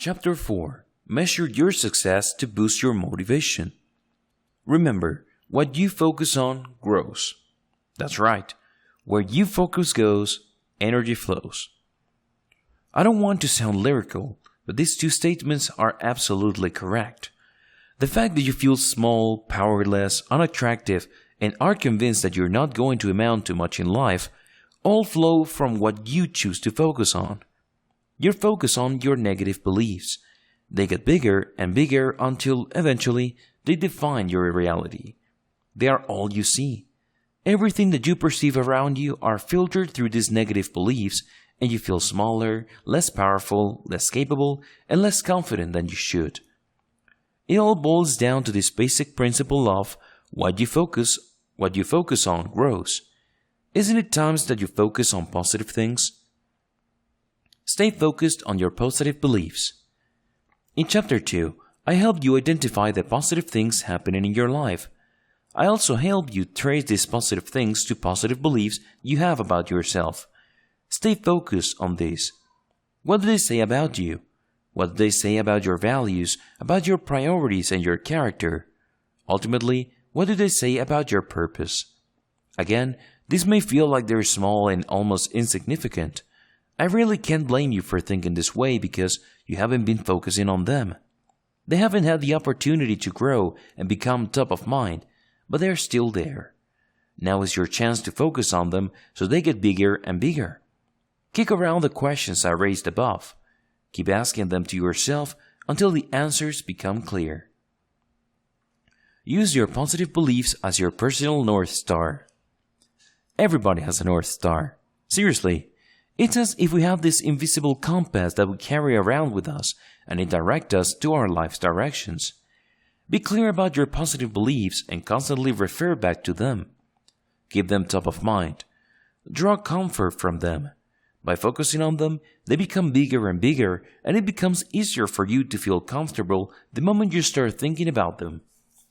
Chapter 4. Measure your success to boost your motivation. Remember, what you focus on grows. That's right. Where you focus goes, energy flows. I don't want to sound lyrical, but these two statements are absolutely correct. The fact that you feel small, powerless, unattractive, and are convinced that you're not going to amount to much in life all flow from what you choose to focus on. You focus on your negative beliefs. They get bigger and bigger until eventually they define your reality. They are all you see. Everything that you perceive around you are filtered through these negative beliefs, and you feel smaller, less powerful, less capable, and less confident than you should. It all boils down to this basic principle of what you focus on grows. Isn't it times that you focus on positive things? Stay focused on your positive beliefs. In Chapter 2, I helped you identify the positive things happening in your life. I also helped you trace these positive things to positive beliefs you have about yourself. Stay focused on these. What do they say about you? What do they say about your values, about your priorities and your character? Ultimately, what do they say about your purpose? Again, this may feel like they're small and almost insignificant. I really can't blame you for thinking this way because you haven't been focusing on them. They haven't had the opportunity to grow and become top of mind, but they're still there. Now is your chance to focus on them so they get bigger and bigger. Kick around the questions I raised above. Keep asking them to yourself until the answers become clear. Use your positive beliefs as your personal North Star. Everybody has a North Star. Seriously, it's as if we have this invisible compass that we carry around with us and it directs us to our life's directions. Be clear about your positive beliefs and constantly refer back to them. Keep them top of mind. Draw comfort from them. By focusing on them, they become bigger and bigger, and it becomes easier for you to feel comfortable the moment you start thinking about them.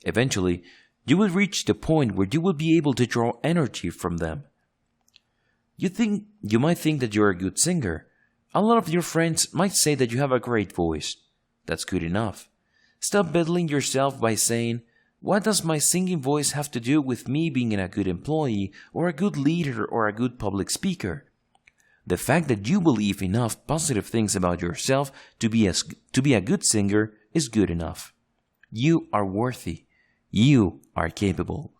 Eventually, you will reach the point where you will be able to draw energy from them. You might think that you're a good singer. A lot of your friends might say that you have a great voice. That's good enough. Stop belittling yourself by saying, "What does my singing voice have to do with me being a good employee, or a good leader, or a good public speaker?" The fact that you believe enough positive things about yourself to be a good singer is good enough. You are worthy. You are capable.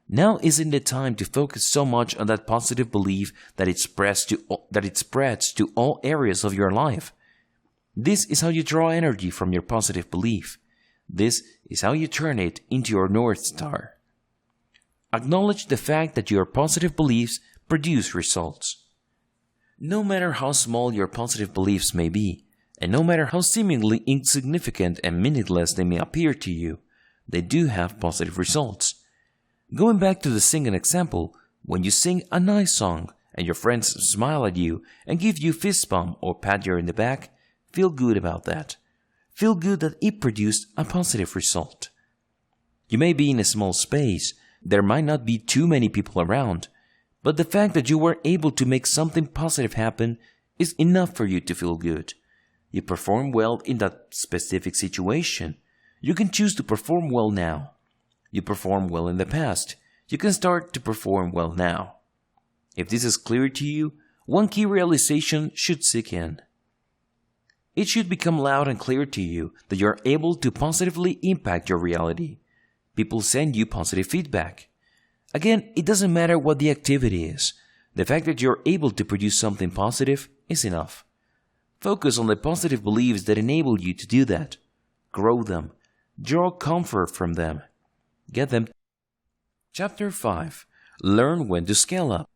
Now isn't the time to focus so much on that positive belief that it spreads to all areas of your life. This is how you draw energy from your positive belief. This is how you turn it into your North Star. Acknowledge the fact that your positive beliefs produce results. No matter how small your positive beliefs may be, and no matter how seemingly insignificant and meaningless they may appear to you, they do have positive results. Going back to the singing example, when you sing a nice song and your friends smile at you and give you fist bump or pat you in the back, feel good about that. Feel good that it produced a positive result. You may be in a small space, there might not be too many people around, but the fact that you were able to make something positive happen is enough for you to feel good. You perform well in that specific situation. You can choose to perform well now. You performed well in the past. You can start to perform well now. If this is clear to you, one key realization should sink in. It should become loud and clear to you that you are able to positively impact your reality. People send you positive feedback. Again, it doesn't matter what the activity is. The fact that you're able to produce something positive is enough. Focus on the positive beliefs that enable you to do that. Grow them. Draw comfort from them. Get them. Chapter 5. Learn when to scale up.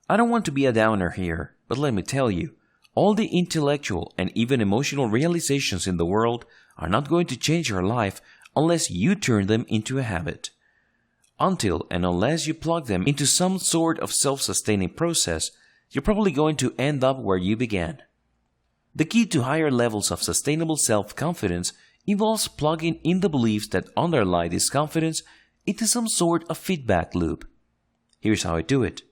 I don't want to be a downer here, but let me tell you, all the intellectual and even emotional realizations in the world are not going to change your life unless you turn them into a habit. Until and unless you plug them into some sort of self-sustaining process, you're probably going to end up where you began. The key to higher levels of sustainable self-confidence involves plugging in the beliefs that underlie this confidence into some sort of feedback loop. Here's how I do it.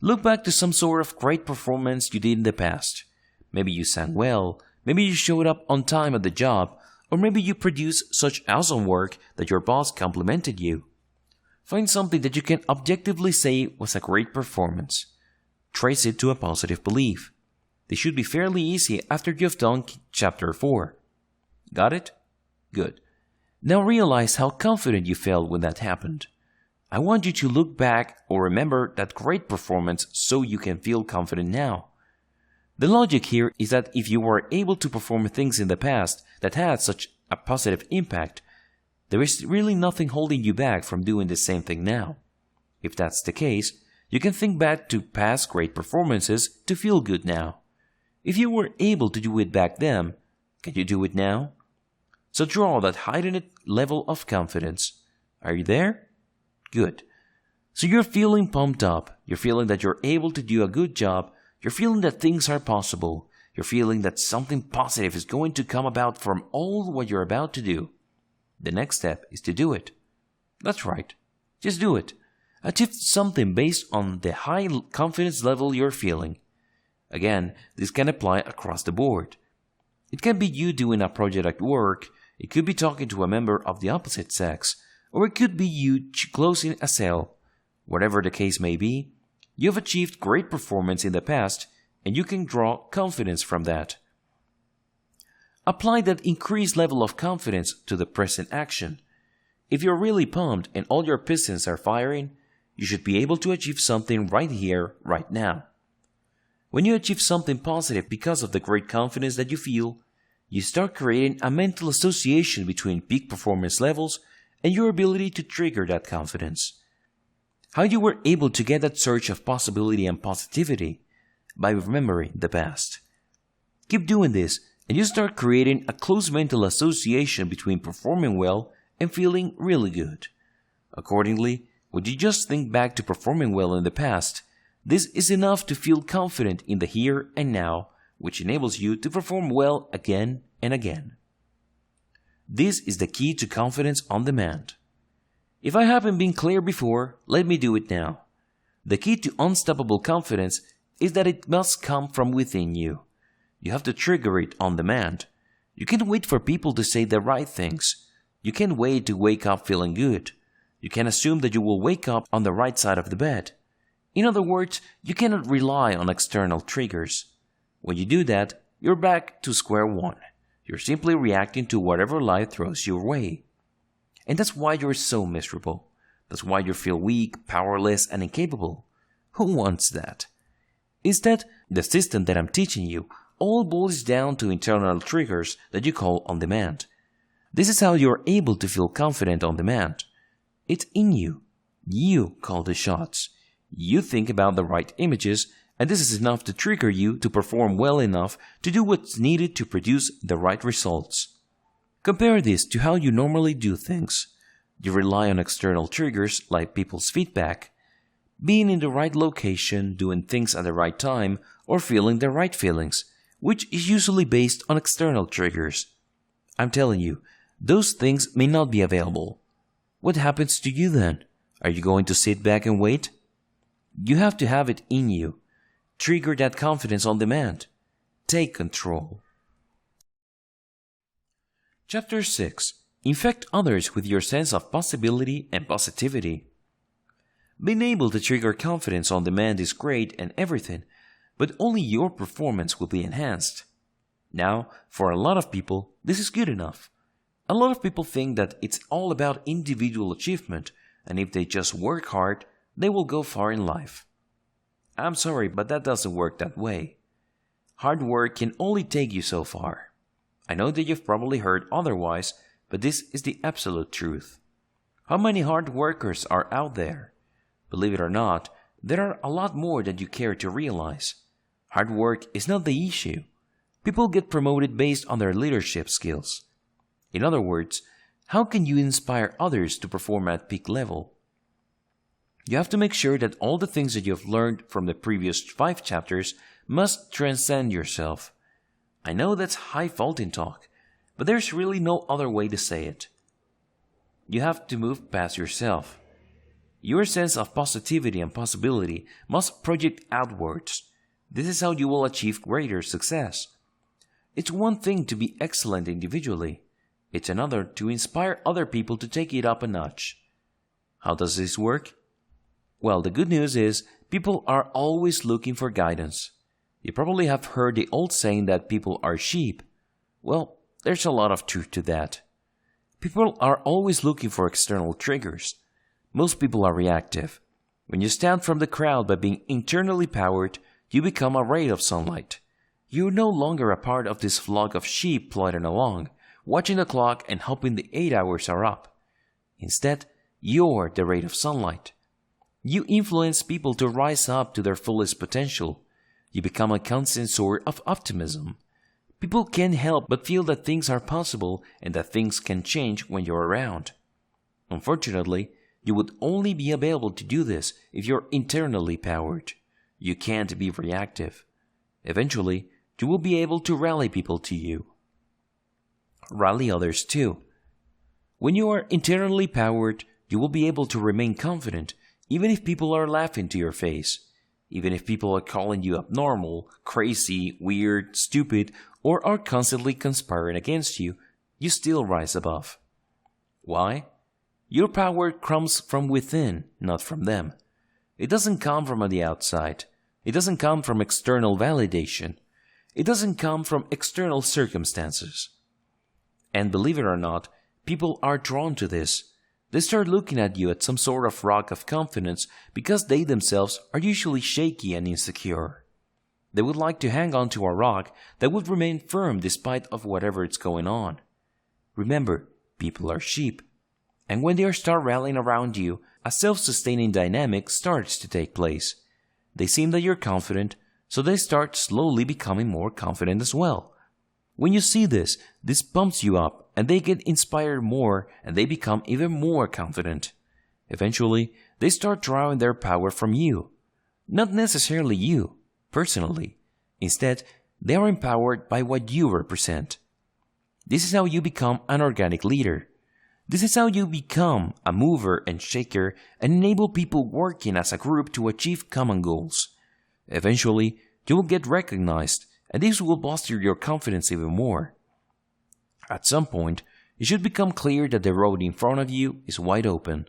Look back to some sort of great performance you did in the past. Maybe you sang well, Maybe you showed up on time at the job, or maybe you produced such awesome work that your boss complimented you. Find something that you can objectively say was a great performance. Trace it to a positive belief. This should be fairly easy after you've done Chapter 4. Got it? Good. Now realize how confident you felt when that happened. I want you to look back or remember that great performance so you can feel confident now. The logic here is that if you were able to perform things in the past that had such a positive impact, there is really nothing holding you back from doing the same thing now. If that's the case, you can think back to past great performances to feel good now. If you were able to do it back then, can you do it now? So draw that heightened level of confidence. Are you there? Good. So you're feeling pumped up. You're feeling that you're able to do a good job. You're feeling that things are possible. You're feeling that something positive is going to come about from all what you're about to do. The next step is to do it. That's right. Just do it. Achieve something based on the high confidence level you're feeling. Again, this can apply across the board. It can be you doing a project at work, it could be talking to a member of the opposite sex, or it could be you closing a sale. Whatever the case may be, you've achieved great performance in the past, and you can draw confidence from that. Apply that increased level of confidence to the present action. If you're really pumped and all your pistons are firing, you should be able to achieve something right here, right now. When you achieve something positive because of the great confidence that you feel, you start creating a mental association between peak performance levels and your ability to trigger that confidence. How you were able to get that surge of possibility and positivity? By remembering the past. Keep doing this and you start creating a close mental association between performing well and feeling really good. Accordingly, when you just think back to performing well in the past, this is enough to feel confident in the here and now, which enables you to perform well again and again. This is the key to confidence on demand. If I haven't been clear before, let me do it now. The key to unstoppable confidence is that it must come from within you. You have to trigger it on demand. You can't wait for people to say the right things. You can't wait to wake up feeling good. You can't assume that you will wake up on the right side of the bed. In other words, you cannot rely on external triggers. When you do that, you're back to square one. You're simply reacting to whatever life throws your way. And that's why you're so miserable. That's why you feel weak, powerless, and incapable. Who wants that? Instead, the system that I'm teaching you all boils down to internal triggers that you call on demand. This is how you're able to feel confident on demand. It's in you. You call the shots. You think about the right images, and this is enough to trigger you to perform well enough to do what's needed to produce the right results. Compare this to how you normally do things. You rely on external triggers like people's feedback, being in the right location, doing things at the right time, or feeling the right feelings, which is usually based on external triggers. I'm telling you, those things may not be available. What happens to you then? Are you going to sit back and wait? You have to have it in you. Trigger that confidence on demand. Take control. Chapter 6. Infect others with your sense of possibility and positivity. Being able to trigger confidence on demand is great and everything, but only your performance will be enhanced. Now, for a lot of people, this is good enough. A lot of people think that it's all about individual achievement, and if they just work hard, they will go far in life. I'm sorry, but that doesn't work that way. Hard work can only take you so far. I know that you've probably heard otherwise, but this is the absolute truth. How many hard workers are out there? Believe it or not, there are a lot more than you care to realize. Hard work is not the issue. People get promoted based on their leadership skills. In other words, how can you inspire others to perform at peak level? You have to make sure that all the things that you have learned from the previous 5 chapters must transcend yourself. I know that's high vaulting talk, but there's really no other way to say it. You have to move past yourself. Your sense of positivity and possibility must project outwards. This is how you will achieve greater success. It's one thing to be excellent individually. It's another to inspire other people to take it up a notch. How does this work? Well, the good news is people are always looking for guidance. You probably have heard the old saying that people are sheep. Well, there's a lot of truth to that. People are always looking for external triggers. Most people are reactive. When you stand from the crowd by being internally powered, you become a ray of sunlight. You're no longer a part of this flock of sheep plodding along, watching the clock and hoping the 8 hours are up. Instead, you're the ray of sunlight. You influence people to rise up to their fullest potential. You become a constant source of optimism. People can't help but feel that things are possible and that things can change when you're around. Unfortunately, you would only be able to do this if you're internally powered. You can't be reactive. Eventually, you will be able to rally people to you. Rally others too. When you are internally powered, you will be able to remain confident even if people are laughing to your face. Even if people are calling you abnormal, crazy, weird, stupid, or are constantly conspiring against you, you still rise above. Why? Your power comes from within, not from them. It doesn't come from the outside. It doesn't come from external validation. It doesn't come from external circumstances. And believe it or not, people are drawn to this. They start looking at you at some sort of rock of confidence because they themselves are usually shaky and insecure. They would like to hang on to a rock that would remain firm despite of whatever is going on. Remember, people are sheep. And when they start rallying around you, a self-sustaining dynamic starts to take place. They see that you're confident, so they start slowly becoming more confident as well. When you see this pumps you up, and they get inspired more, and they become even more confident. Eventually, they start drawing their power from you. Not necessarily you, personally. Instead, they are empowered by what you represent. This is how you become an organic leader. This is how you become a mover and shaker and enable people working as a group to achieve common goals. Eventually, you will get recognized, and this will bolster your confidence even more. At some point, it should become clear that the road in front of you is wide open.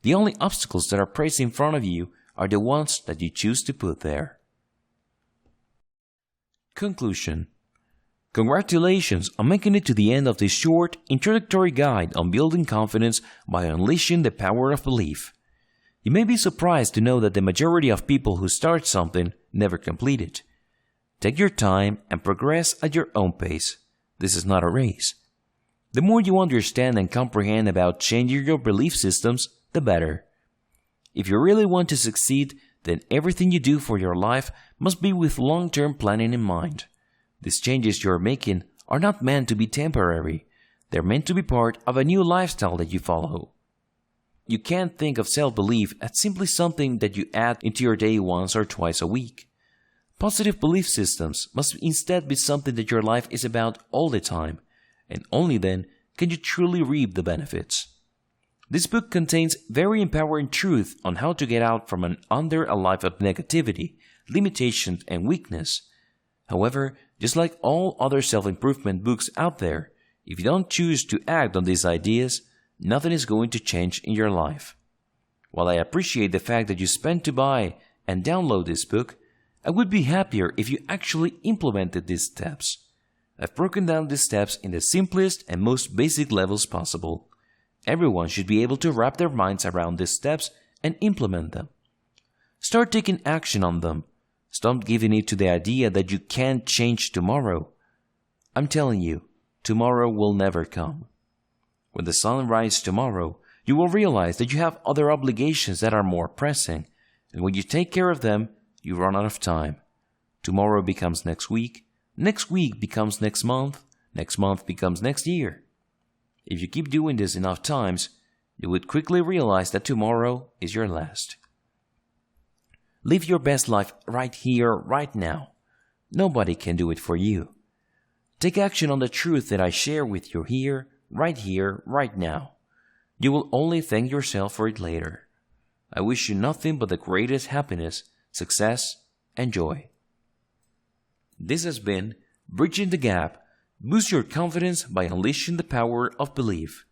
The only obstacles that are placed in front of you are the ones that you choose to put there. Conclusion. Congratulations on making it to the end of this short, introductory guide on building confidence by unleashing the power of belief. You may be surprised to know that the majority of people who start something never complete it. Take your time and progress at your own pace. This is not a race. The more you understand and comprehend about changing your belief systems, the better. If you really want to succeed, then everything you do for your life must be with long-term planning in mind. These changes you're making are not meant to be temporary. They're meant to be part of a new lifestyle that you follow. You can't think of self-belief as simply something that you add into your day once or twice a week. Positive belief systems must instead be something that your life is about all the time, and only then can you truly reap the benefits. This book contains very empowering truth on how to get out from under a life of negativity, limitations, and weakness. However, just like all other self-improvement books out there, if you don't choose to act on these ideas, nothing is going to change in your life. While I appreciate the fact that you spent to buy and download this book, I would be happier if you actually implemented these steps. I've broken down these steps in the simplest and most basic levels possible. Everyone should be able to wrap their minds around these steps and implement them. Start taking action on them. Stop giving it to the idea that you can't change tomorrow. I'm telling you, tomorrow will never come. When the sun rises tomorrow, you will realize that you have other obligations that are more pressing, and when you take care of them, you run out of time. Tomorrow becomes next week becomes next month becomes next year. If you keep doing this enough times, you would quickly realize that tomorrow is your last. Live your best life right here, right now. Nobody can do it for you. Take action on the truth that I share with you here, right now. You will only thank yourself for it later. I wish you nothing but the greatest happiness, success, and joy. This has been Bridging the Gap Boost your confidence by unleashing the power of belief.